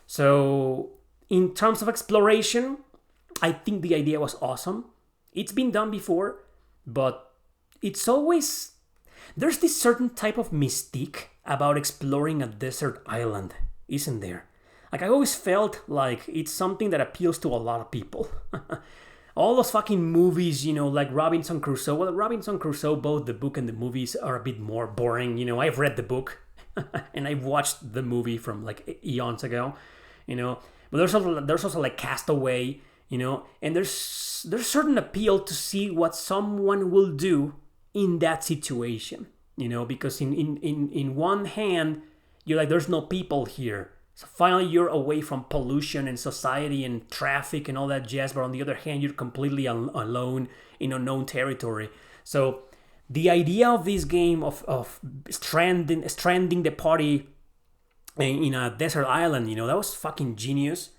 S1: So in terms of exploration, I think the idea was awesome. It's been done before, but it's always... There's this certain type of mystique about exploring a desert island, isn't there? Like, I always felt like it's something that appeals to a lot of people. All those fucking movies, like Robinson Crusoe. Well, Robinson Crusoe, both the book and the movies are a bit more boring. I've read the book and I've watched the movie from like eons ago, But there's also like Castaway, and there's certain appeal to see what someone will do in that situation, because in one hand, you're like, there's no people here. So finally, you're away from pollution and society and traffic and all that jazz. But on the other hand, you're completely alone in unknown territory. So the idea of this game of stranding the party in a desert island, that was fucking genius.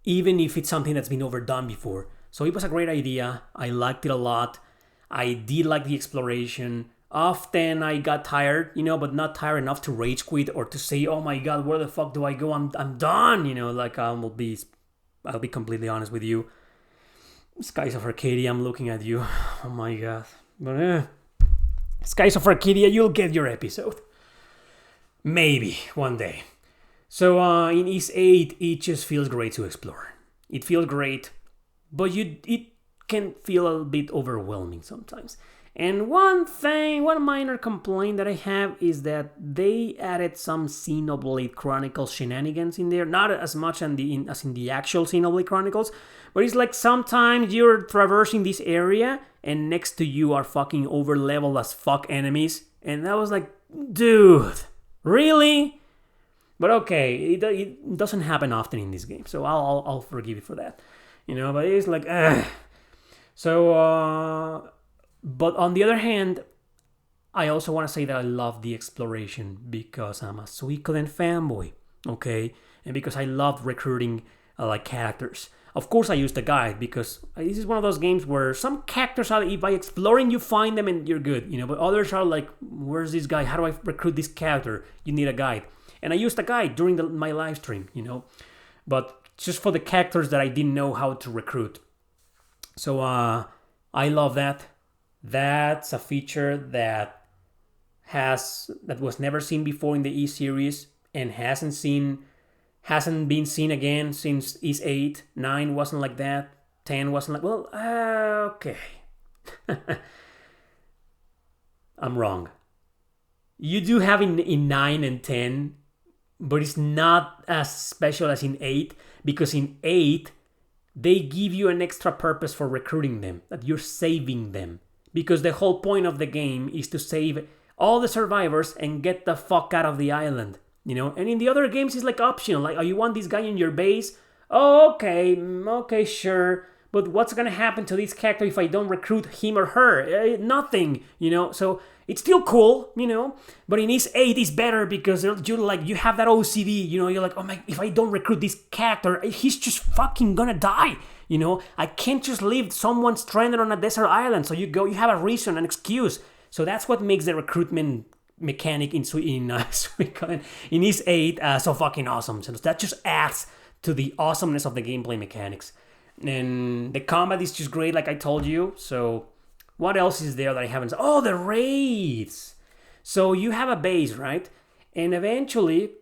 S1: Even if it's something that's been overdone before. So it was a great idea. I liked it a lot. I did like the exploration. Often I got tired, but not tired enough to rage quit or to say, oh my god, where the fuck do I go? I'm done, I'll be completely honest with you. Skies of Arcadia, I'm looking at you. Oh my god. But Skies of Arcadia, you'll get your episode. Maybe one day. So in Ys VIII, it just feels great to explore. It feels great, but it can feel a bit overwhelming sometimes. And one minor complaint that I have is that they added some Xenoblade Chronicles shenanigans in there. Not as much as in the actual Xenoblade Chronicles, but it's like sometimes you're traversing this area and next to you are fucking over-leveled as fuck enemies. And that was like, dude, really? But okay, it doesn't happen often in this game, so I'll forgive you for that. But it's like, ugh. So, but on the other hand, I also want to say that I love the exploration because I'm a Suikoden fanboy, okay? And because I love recruiting characters. Of course, I used a guide because this is one of those games where some characters are, by exploring, you find them and you're good, but others are like, where's this guy? How do I recruit this character? You need a guide. And I used a guide during my live stream, but just for the characters that I didn't know how to recruit. So I love that. That's a feature that was never seen before in the Ys series and hasn't been seen again since Ys VIII. 9 wasn't like that. 10 wasn't like, okay. I'm wrong. You do have in 9 and 10, but it's not as special as in 8, because in 8, they give you an extra purpose for recruiting them, that you're saving them. Because the whole point of the game is to save all the survivors and get the fuck out of the island. And in the other games, it's like optional. Like, oh, you want this guy in your base? Oh, okay, sure. But what's gonna happen to this character if I don't recruit him or her? Nothing, So it's still cool, But in Ys VIII, it's better because you have that OCD, You're like, oh my, if I don't recruit this character, he's just fucking gonna die, I can't just leave someone stranded on a desert island. So you have a reason, an excuse. So that's what makes the recruitment mechanic in Ys VIII so fucking awesome. So that just adds to the awesomeness of the gameplay mechanics. And the combat is just great, like I told you. So what else is there that I haven't? Oh, the raids. So you have a base, right? And eventually,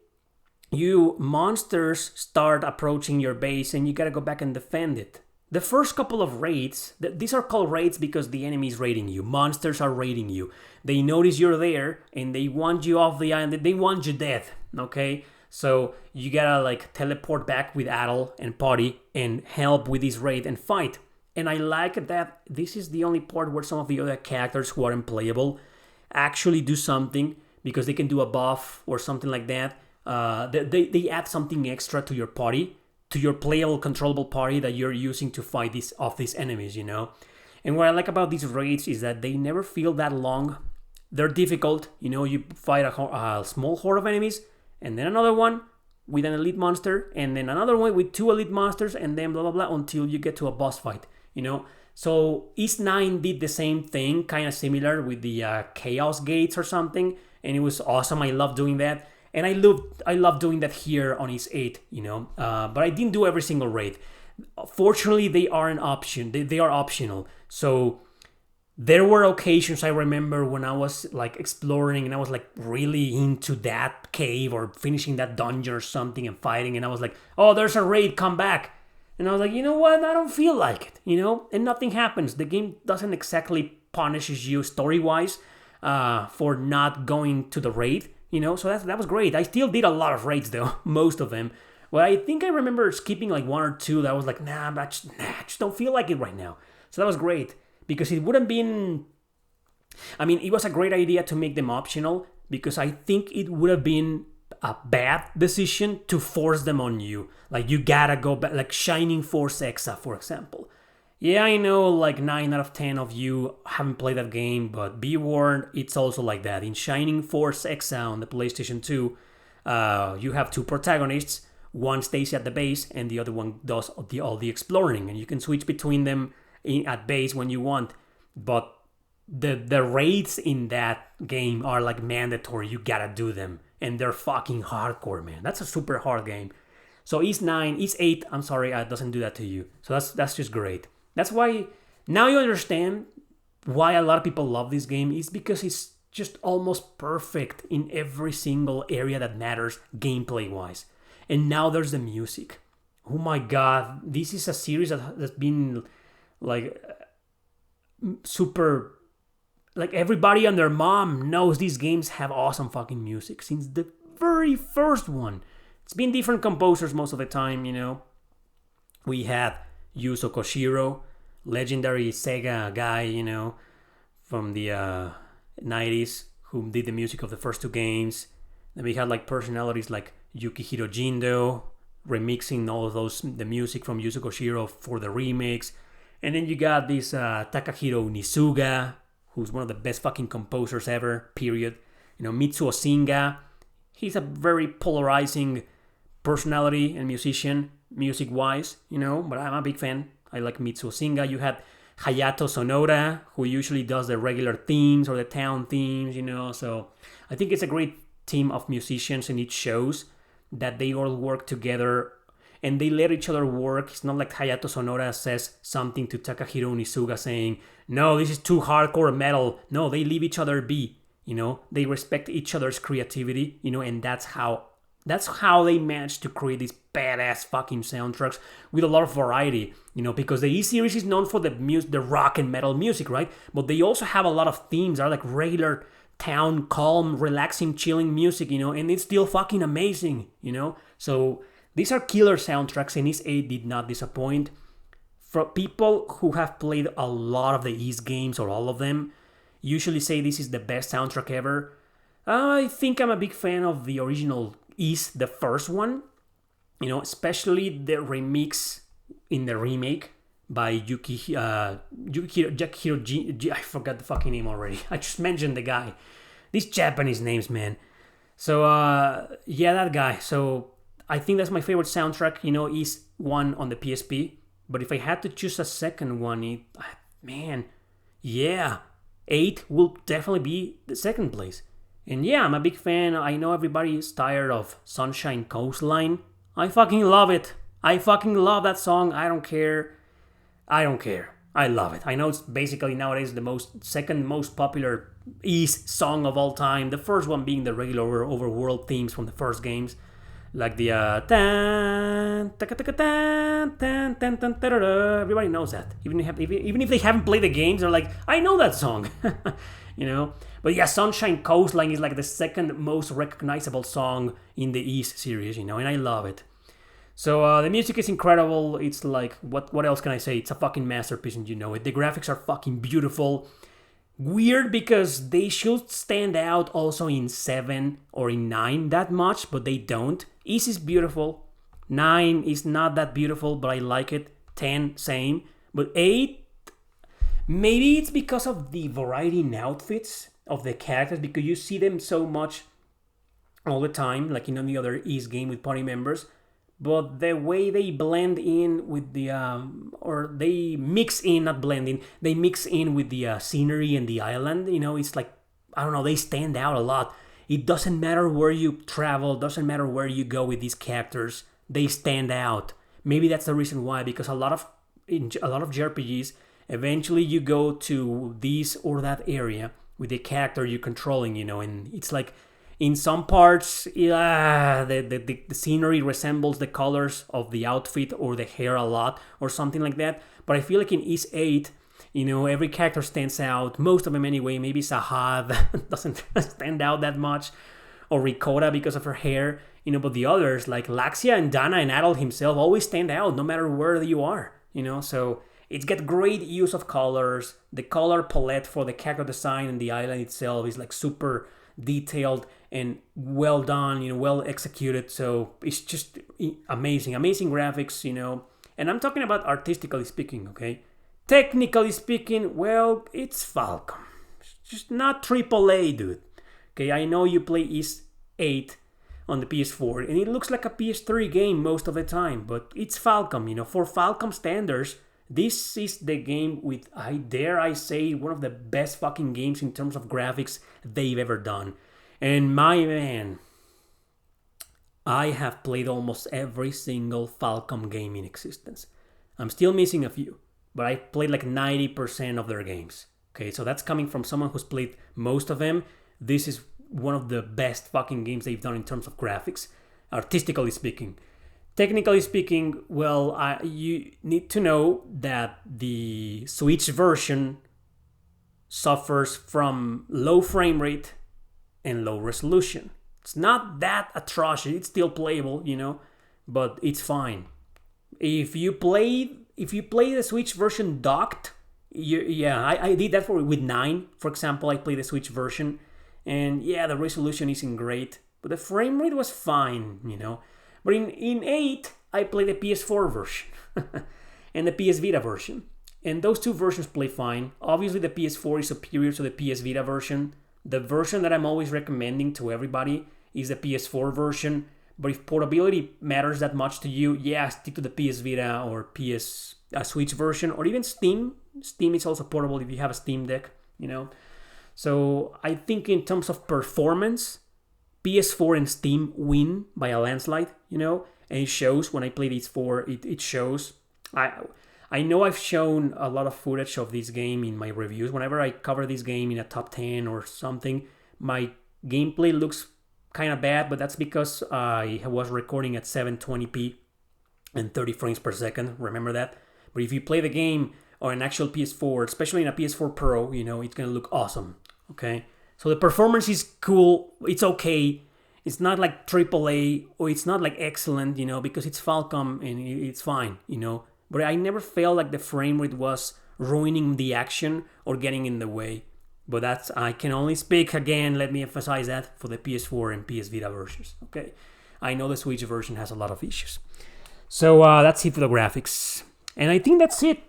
S1: monsters start approaching your base, and you gotta go back and defend it. The first couple of raids, these are called raids because the enemy is raiding you. Monsters are raiding you. They notice you're there, and they want you off the island. They want you dead, okay? So you gotta teleport back with Adel and Potty and help with this raid and fight. And I like that this is the only part where some of the other characters who are unplayable actually do something, because they can do a buff or something like that. They add something extra to your party, to your playable, controllable party that you're using to fight these enemies, And what I like about these raids is that they never feel that long. They're difficult, you fight a small horde of enemies, and then another one with an elite monster, and then another one with 2 elite monsters, and then blah, blah, blah, until you get to a boss fight, So Ys IX did the same thing, kind of similar with the Chaos Gates or something, and it was awesome. I love doing that. And I love doing that here on Ys VIII, But I didn't do every single raid. Fortunately, they are an option. They are optional. So there were occasions I remember when I was exploring and I was really into that cave or finishing that dungeon or something and fighting, and I was like, oh, there's a raid, come back. And I was like, you know what? I don't feel like it, And nothing happens. The game doesn't exactly punishes you story-wise for not going to the raid, So that was great. I still did a lot of raids though, most of them. Well, I think I remember skipping 1 or 2 that I was like, I just don't feel like it right now. So that was great. Because it wouldn't been... it was a great idea to make them optional, because I think it would have been a bad decision to force them on you. You gotta go back, like Shining Force Exa, for example. Yeah, I know 9 out of 10 of you haven't played that game, but be warned, it's also like that. In Shining Force Exa on the PlayStation 2, you have 2 protagonists. One stays at the base, and the other one does all the exploring, and you can switch between them at base when you want. But the raids in that game are mandatory. You gotta do them, and they're fucking hardcore, man. That's a super hard game. So Ys VIII, I'm sorry, it doesn't do that to you. So that's just great. That's why now you understand why a lot of people love this game. Is because it's just almost perfect in every single area that matters gameplay wise. And now there's the music. Oh my god, this is a series that's been super, everybody and their mom knows these games have awesome fucking music since the very first one. It's been different composers most of the time, We had Yuzo Koshiro, legendary Sega guy, from the 90s, who did the music of the first 2 games. Then we had personalities like Yukihiro Jindo, remixing all of the music from Yuzo Koshiro for the remakes. And then you got this Takahiro Nisuga, who's one of the best fucking composers ever, period. Mitsuo Singa, he's a very polarizing personality and musician. music-wise, but I'm a big fan. I like Mitsuo Singa. You had Hayato Sonora, who usually does the regular themes or the town themes, so I think it's a great team of musicians, and it shows that they all work together and they let each other work. It's not like Hayato Sonora says something to Takahiro Nisuga saying, no, this is too hardcore metal. No, they leave each other be, they respect each other's creativity, and that's how they manage to create these badass fucking soundtracks with a lot of variety, because the Ys series is known for the rock and metal music, right? But they also have a lot of themes that are like regular town, calm, relaxing, chilling music, and it's still fucking amazing, So these are killer soundtracks, and Ys VIII did not disappoint. For people who have played a lot of the Ys games, or all of them, usually say this is the best soundtrack ever. I think I'm a big fan of the original Ys, the first one, especially the remix in the remake by Yukihiro, I forgot the fucking name already. I just mentioned the guy. These Japanese names, man. So, that guy. So, I think that's my favorite soundtrack, Ys one on the PSP. But if I had to choose a second one, 8 will definitely be the second place. And yeah, I'm a big fan. I know everybody is tired of Sunshine Coastline. I fucking love it. I fucking love that song. I don't care. I love it. I know it's basically nowadays the second most popular Ys song of all time. The first one being the regular overworld themes from the first games. Like the everybody knows that. Even if they haven't played the games, they're like, I know that song. But yeah, Sunshine Coastline is like the second most recognizable song in the Ys series, and I love it. So the music is incredible. It's like, what else can I say? It's a fucking masterpiece, and it. The graphics are fucking beautiful. Weird because they should stand out also in 7 or in 9 that much, but they don't. Ys is beautiful. 9 is not that beautiful, but I like it. 10, same. But 8, maybe it's because of the variety in outfits of the characters, because you see them so much all the time, like in any other Ys game with party members. But the way they blend in with the, or they mix in, not blend in, they mix in with the scenery and the island, it's like, I don't know, they stand out a lot. It doesn't matter where you travel, doesn't matter where you go with these characters, they stand out. Maybe that's the reason why, because a lot of JRPGs, eventually you go to this or that area with the character you're controlling, and it's like, in some parts, the scenery resembles the colors of the outfit or the hair a lot or something like that. But I feel like in Ys VIII, every character stands out. Most of them anyway. Maybe Sahad doesn't stand out that much. Or Ricotta because of her hair. But the others, like Laxia and Dana and Adol himself, always stand out no matter where you are. So it's got great use of colors. The color palette for the character design and the island itself is like super detailed and well done, well executed. So it's just amazing graphics, and I'm talking about artistically speaking, okay? Technically speaking, well, it's Falcom. It's just not AAA, dude. Okay, I know you play Ys VIII on the PS4 and it looks like a PS3 game most of the time, but it's Falcom, for Falcom standards. This is the game with, I dare say, one of the best fucking games in terms of graphics they've ever done. And my man, I have played almost every single Falcom game in existence. I'm still missing a few, but I played like 90% of their games. Okay, so that's coming from someone who's played most of them. This is one of the best fucking games they've done in terms of graphics, artistically speaking. Technically speaking, well, you need to know that the Switch version suffers from low frame rate and low resolution. It's not that atrocious. It's still playable, but it's fine. If you play the Switch version docked, I did that with 9, for example. I played the Switch version, and yeah, the resolution isn't great, but the frame rate was fine, But in 8, I played the PS4 version and the PS Vita version. And those two versions play fine. Obviously, the PS4 is superior to the PS Vita version. The version that I'm always recommending to everybody is the PS4 version. But if portability matters that much to you, yeah, stick to the PS Vita or PS Switch version, or even Steam. Steam is also portable if you have a Steam Deck, So I think in terms of performance, PS4 and Steam win by a landslide, and it shows when I play these four. It shows. I know I've shown a lot of footage of this game in my reviews. Whenever I cover this game in a top 10 or something, my gameplay looks kind of bad, but that's because I was recording at 720p and 30 frames per second. Remember that? But if you play the game on an actual PS4, especially in a PS4 Pro, it's going to look awesome. Okay? So the performance is cool. It's okay. It's not like AAA or it's not like excellent, because it's Falcom and it's fine, But I never felt like the frame rate was ruining the action or getting in the way. But I can only speak again, let me emphasize that, for the PS4 and PS Vita versions, okay? I know the Switch version has a lot of issues. So that's it for the graphics. And I think that's it,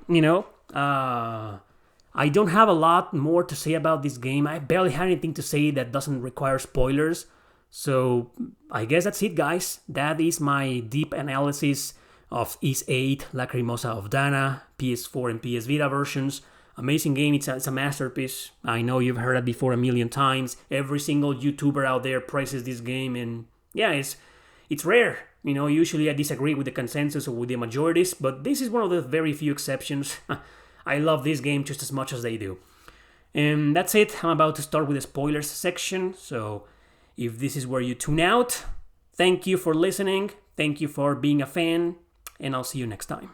S1: I don't have a lot more to say about this game. I barely have anything to say that doesn't require spoilers. So I guess that's it, guys. That is my deep analysis of Ys VIII, Lacrimosa of Dana, PS4 and PS Vita versions. Amazing game. It's a masterpiece. I know you've heard it before a million times. Every single YouTuber out there praises this game, and yeah, it's rare. Usually I disagree with the consensus or with the majorities, but this is one of the very few exceptions. I love this game just as much as they do. And that's it. I'm about to start with the spoilers section, so if this is where you tune out, thank you for listening. Thank you for being a fan, and I'll see you next time.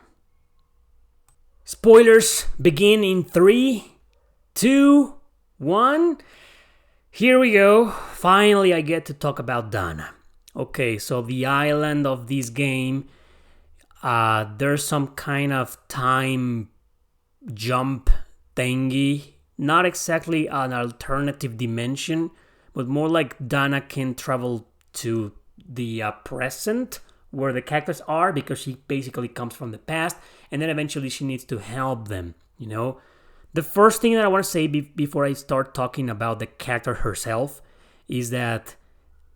S1: Spoilers begin in 3, 2, 1. Here we go. Finally, I get to talk about Dana. Okay, so the island of this game, there's some kind of time jump thingy. Not exactly an alternative dimension, but more like Dana can travel to the present where the characters are, because she basically comes from the past, and then eventually she needs to help them, The first thing that I want to say before I start talking about the character herself is that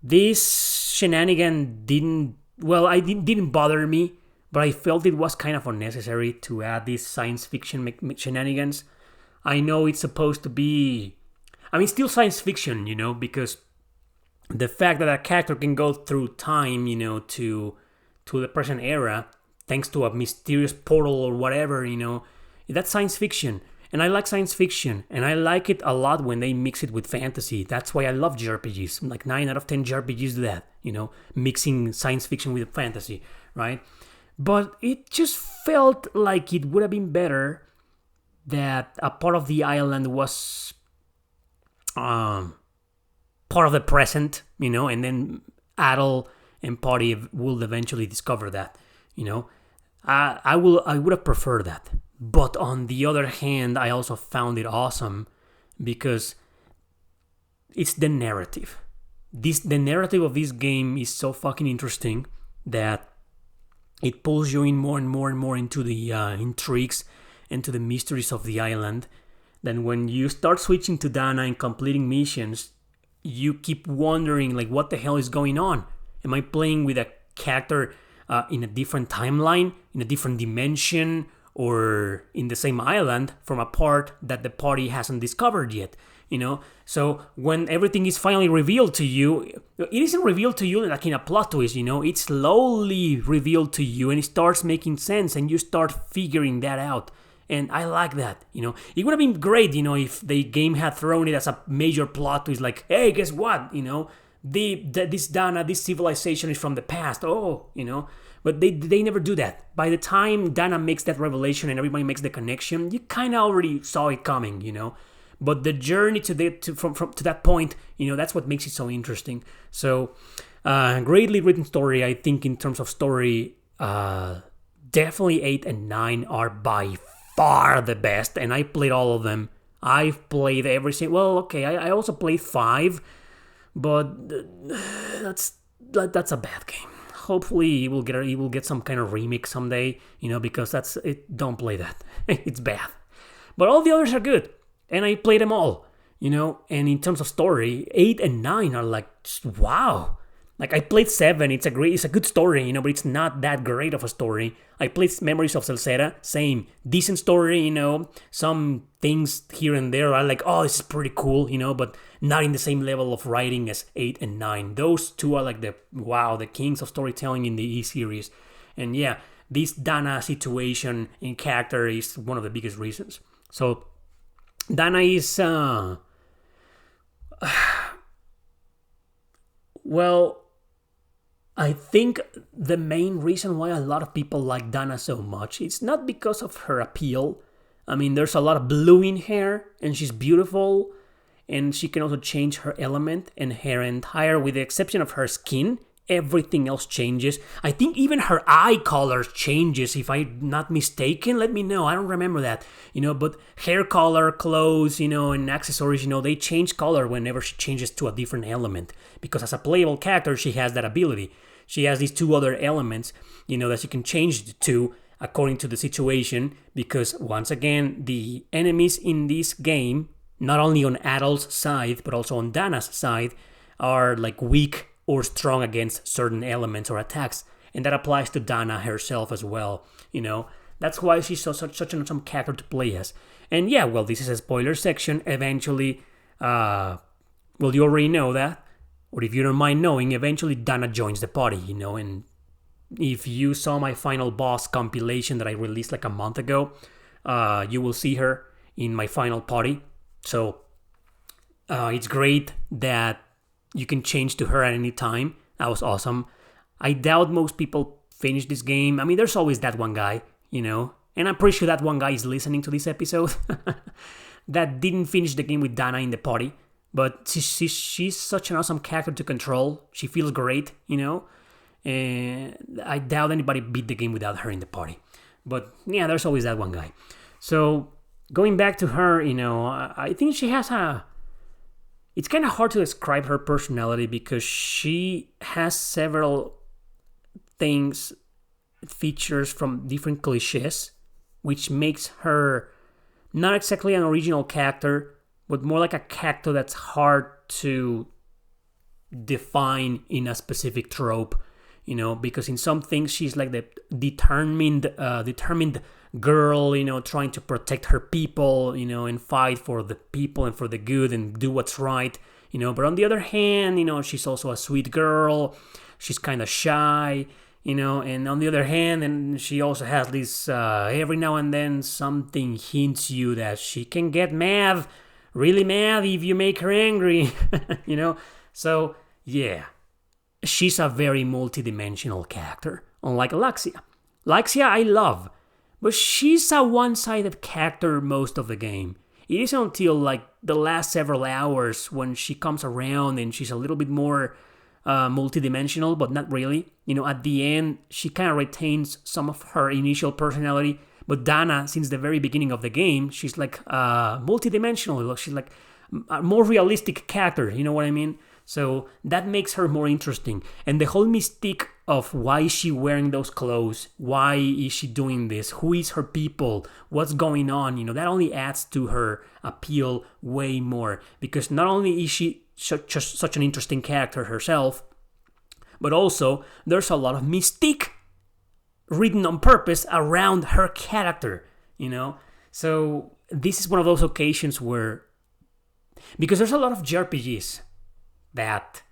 S1: this shenanigan didn't bother me, but I felt it was kind of unnecessary to add these science fiction shenanigans. I know it's supposed to be, still science fiction, because the fact that a character can go through time, to the present era, thanks to a mysterious portal or whatever, that's science fiction. And I like science fiction, and I like it a lot when they mix it with fantasy. That's why I love JRPGs. Like 9 out of 10 JRPGs do that, mixing science fiction with fantasy, right? But it just felt like it would have been better that a part of the island was part of the present, and then Adel and Party will eventually discover that, I would have preferred that. But on the other hand, I also found it awesome because it's the narrative. The narrative of this game is so fucking interesting that it pulls you in more and more and more into the intrigues and to the mysteries of the island. Then when you start switching to Dana and completing missions, you keep wondering, like, what the hell is going on? Am I playing with a character in a different timeline, in a different dimension, or in the same island from a part that the party hasn't discovered yet? So when everything is finally revealed to you, it isn't revealed to you like in a plot twist, it's slowly revealed to you, and it starts making sense, and you start figuring that out. And I like that, It would have been great, if the game had thrown it as a major plot twist, like, hey, guess what, this Dana, this civilization is from the past, But they never do that. By the time Dana makes that revelation and everybody makes the connection, you kind of already saw it coming, But the journey to that point, that's what makes it so interesting. So, greatly written story. I think in terms of story, definitely 8 and 9 are by far the best, and I played all of them. I've played every single. Well, okay, I also played 5, but that's a bad game. Hopefully, he will get some kind of remake someday, because that's it. Don't play that; it's bad. But all the others are good, and I played them all, And in terms of story, 8 and 9 are like, wow. Like I played 7, it's a good story, but it's not that great of a story. I played Memories of Celceta, same, decent story, some things here and there are like, oh, this is pretty cool, but not in the same level of writing as 8 and 9. Those two are like the kings of storytelling in the E series. And yeah, this Dana situation in character is one of the biggest reasons. So Dana is well, I think the main reason why a lot of people like Dana so much, it's not because of her appeal. I mean, there's a lot of blue in her, and she's beautiful, and she can also change her element, and her entire, with the exception of her skin, everything else changes. I think even her eye color changes, if I'm not mistaken. Let me know, I don't remember that. But hair color, clothes, and accessories, they change color whenever she changes to a different element. Because as a playable character, she has that ability. She has these two other elements, that she can change to according to the situation. Because once again, the enemies in this game, not only on Adol's side, but also on Dana's side, are like weak or strong against certain elements or attacks. And that applies to Dana herself as well, That's why she's such an awesome character to play as. And yeah, well, this is a spoiler section. Eventually, you already know that. Or if you don't mind knowing, eventually Dana joins the party, And if you saw my final boss compilation that I released like a month ago, you will see her in my final party. So it's great that you can change to her at any time. That was awesome. I doubt most people finish this game. I mean, there's always that one guy, And I'm pretty sure that one guy is listening to this episode that didn't finish the game with Dana in the party. But she's such an awesome character to control. She feels great, And I doubt anybody beat the game without her in the party. But yeah, there's always that one guy. So going back to her, I think she has it's kind of hard to describe her personality because she has several features from different cliches, which makes her not exactly an original character, but more like a character that's hard to define in a specific trope, because in some things she's like the determined girl, trying to protect her people, and fight for the people and for the good and do what's right, But on the other hand, she's also a sweet girl. She's kind of shy, and on the other hand, and she also has this, every now and then something hints you that she can get mad, really mad if you make her angry, So, yeah, she's a very multidimensional character, unlike Laxia. Laxia I love, but she's a one-sided character most of the game. It isn't until like the last several hours when she comes around and she's a little bit more multidimensional, but not really. At the end, she kind of retains some of her initial personality. But Dana, since the very beginning of the game, she's like multidimensional. She's like a more realistic character, you know what I mean? So that makes her more interesting. And the whole mystique of why is she wearing those clothes? Why is she doing this? Who is her people? What's going on? That only adds to her appeal way more. Because not only is she such an interesting character herself, but also there's a lot of mystique written on purpose around her character, So this is one of those occasions where, because there's a lot of JRPGs that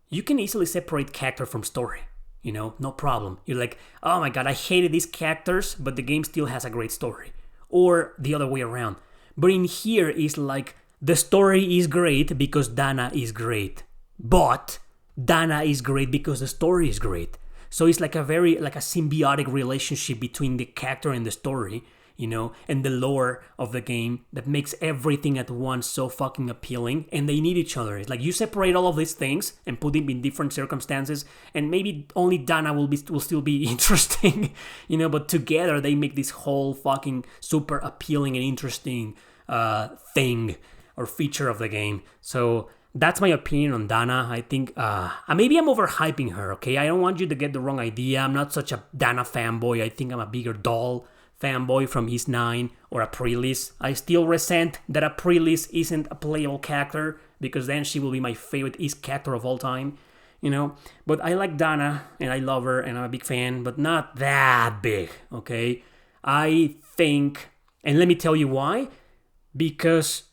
S1: you can easily separate character from story, no problem. You're like, oh my god, I hated these characters, but the game still has a great story. Or the other way around. But in here is like, the story is great because Dana is great. But Dana is great because the story is great. So it's like a symbiotic relationship between the character and the story, and the lore of the game that makes everything at once so fucking appealing, and they need each other. It's like you separate all of these things and put them in different circumstances, and maybe only Dana will still be interesting, but together they make this whole fucking super appealing and interesting thing or feature of the game. So that's my opinion on Dana. I think maybe I'm overhyping her, okay? I don't want you to get the wrong idea. I'm not such a Dana fanboy. I think I'm a bigger doll fanboy from Ys IX or Aprilis. I still resent that Aprilis isn't a playable character, because then she will be my favorite Ys character of all time. you know. But I like Dana and I love her and I'm a big fan, but not that big, okay? I think, and let me tell you why, because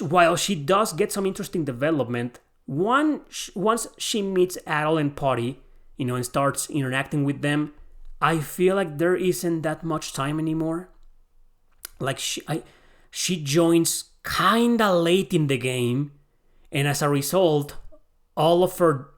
S1: while she does get some interesting development, once she meets Adol and Potty, you know, and starts interacting with them, I feel like there isn't that much time anymore. Like she joins kinda late in the game, and as a result, all of her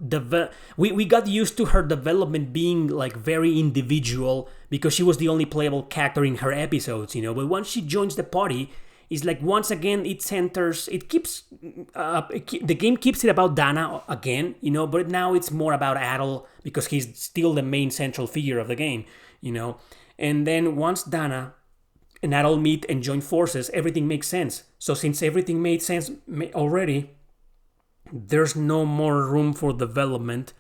S1: we got used to her development being like very individual because she was the only playable character in her episodes, you know. But once she joins the party, it's like once again it centers, it keeps the game keeps it about Dana again, you know, but now it's more about Adol because he's still the main central figure of the game, you know. And then once Dana and Adol meet and join forces, everything makes sense. So since everything made sense already, there's no more room for development,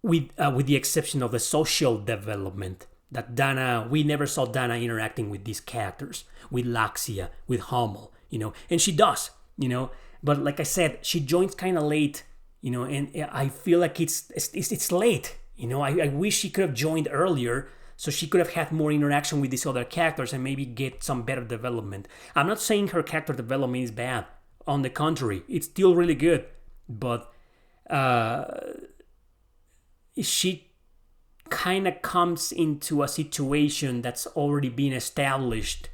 S1: with the exception of the social development. That Dana, we never saw Dana interacting with these characters, with Laxia, with Hummel, you know, and she does, you know. But like I said, she joins kind of late, you know, and I feel like it's late, you know. I wish she could have joined earlier, so she could have had more interaction with these other characters and maybe get some better development. I'm not saying her character development is bad. On the contrary, it's still really good. But she kind of comes into a situation that's already been established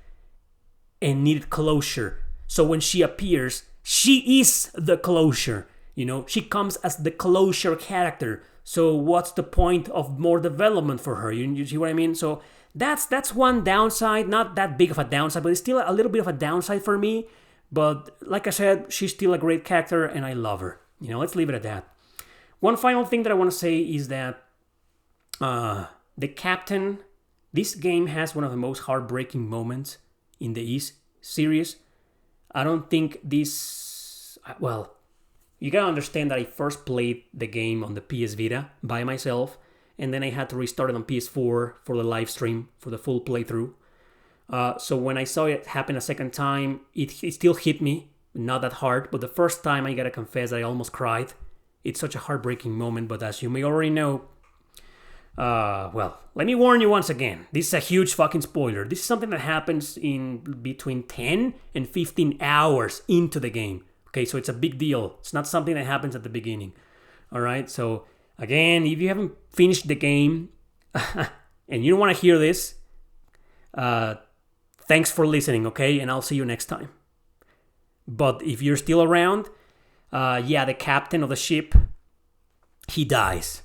S1: and needed closure. So when she appears, she is the closure. You know, she comes as the closure character. So what's the point of more development for her? You see what I mean? So that's one downside. Not that big of a downside, but it's still a little bit of a downside for me. But like I said, she's still a great character and I love her. You know, let's leave it at that. One final thing that I want to say is that the captain, this game has one of the most heartbreaking moments in the Ys series. I don't think this, well, you gotta understand that I first played the game on the PS Vita by myself, and then I had to restart it on PS4 for the live stream, for the full playthrough. So when I saw it happen a second time, it still hit me, not that hard, but the first time I gotta confess that I almost cried. It's such a heartbreaking moment, but as you may already know, well, let me warn you once again. This is a huge fucking spoiler. This is something that happens in between 10 and 15 hours into the game. Okay, so it's a big deal. It's not something that happens at the beginning. Alright, so again, if you haven't finished the game and you don't want to hear this, thanks for listening, okay? And I'll see you next time. But if you're still around, the captain of the ship, he dies.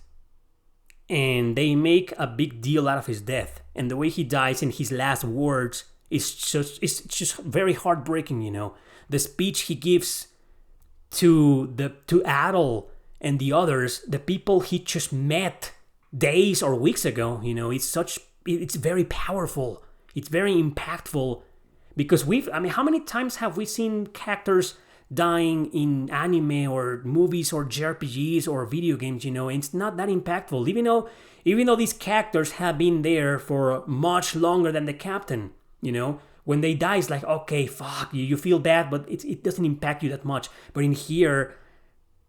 S1: And they make a big deal out of his death. And the way he dies in his last words is just very heartbreaking, you know. The speech he gives to Adol and the others, the people he just met days or weeks ago, you know, it's very powerful. It's very impactful because how many times have we seen characters dying in anime or movies or JRPGs or video games, you know, and it's not that impactful. Even though these characters have been there for much longer than the captain, you know, when they die, it's like, okay, fuck, you feel bad, but it doesn't impact you that much. But in here,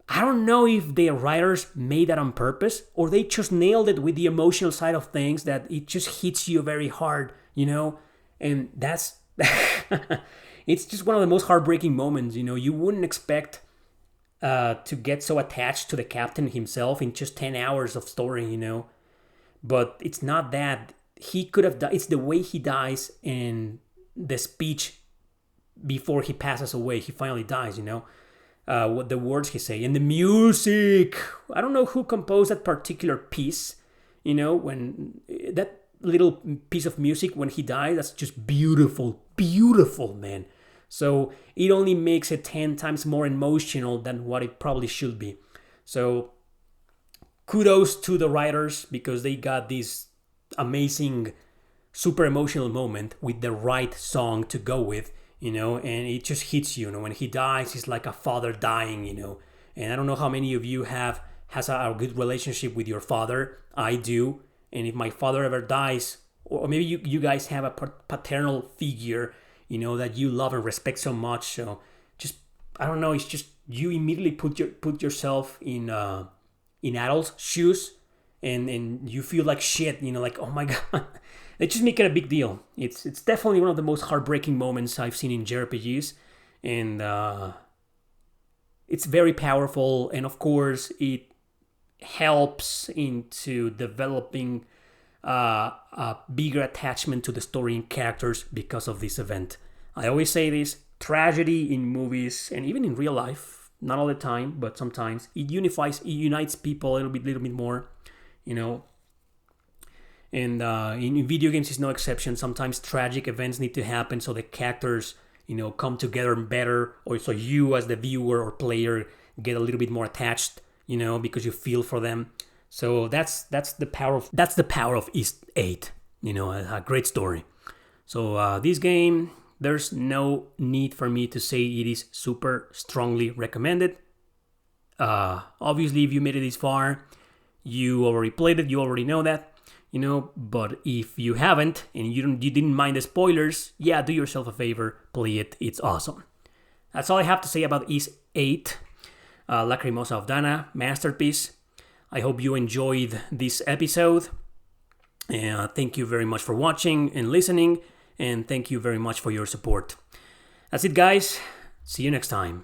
S1: I don't know if the writers made that on purpose or they just nailed it with the emotional side of things, that it just hits you very hard, you know, and that's it's just one of the most heartbreaking moments, you know. You wouldn't expect to get so attached to the captain himself in just 10 hours of story, you know. But it's not that. He could have died. It's the way he dies and the speech before he passes away. He finally dies, you know. What the words he say and the music. I don't know who composed that particular piece, you know, when that little piece of music when he dies, that's just beautiful, man. So it only makes it 10 times more emotional than what it probably should be. So kudos to the writers because they got this amazing, super emotional moment with the right song to go with, you know, and it just hits you, you know. When he dies, it's like a father dying, you know. And I don't know how many of you has a good relationship with your father. I do. And if my father ever dies, or maybe you guys have a paternal figure, you know, that you love and respect so much. So just I don't know. It's just you immediately put yourself in adults' shoes, and you feel like shit. Like, oh my god. They just make it a big deal. It's definitely one of the most heartbreaking moments I've seen in JRPGs, and it's very powerful. And of course, it helps into developing a bigger attachment to the story and characters because of this event. I always say this: tragedy in movies and even in real life, not all the time, but sometimes it unites people a little bit more, And in video games, is no exception. Sometimes tragic events need to happen so the characters, come together better, or so you as the viewer or player get a little bit more attached, because you feel for them. So that's the power of Ys VIII. A great story. So this game, there's no need for me to say it is super strongly recommended. Obviously, if you made it this far, you already played it. You already know that. But if you haven't and you didn't mind the spoilers, yeah, do yourself a favor, play it. It's awesome. That's all I have to say about Ys VIII, Lacrimosa of Dana, masterpiece. I hope you enjoyed this episode. Thank you very much for watching and listening, and thank you very much for your support. That's it, guys. See you next time.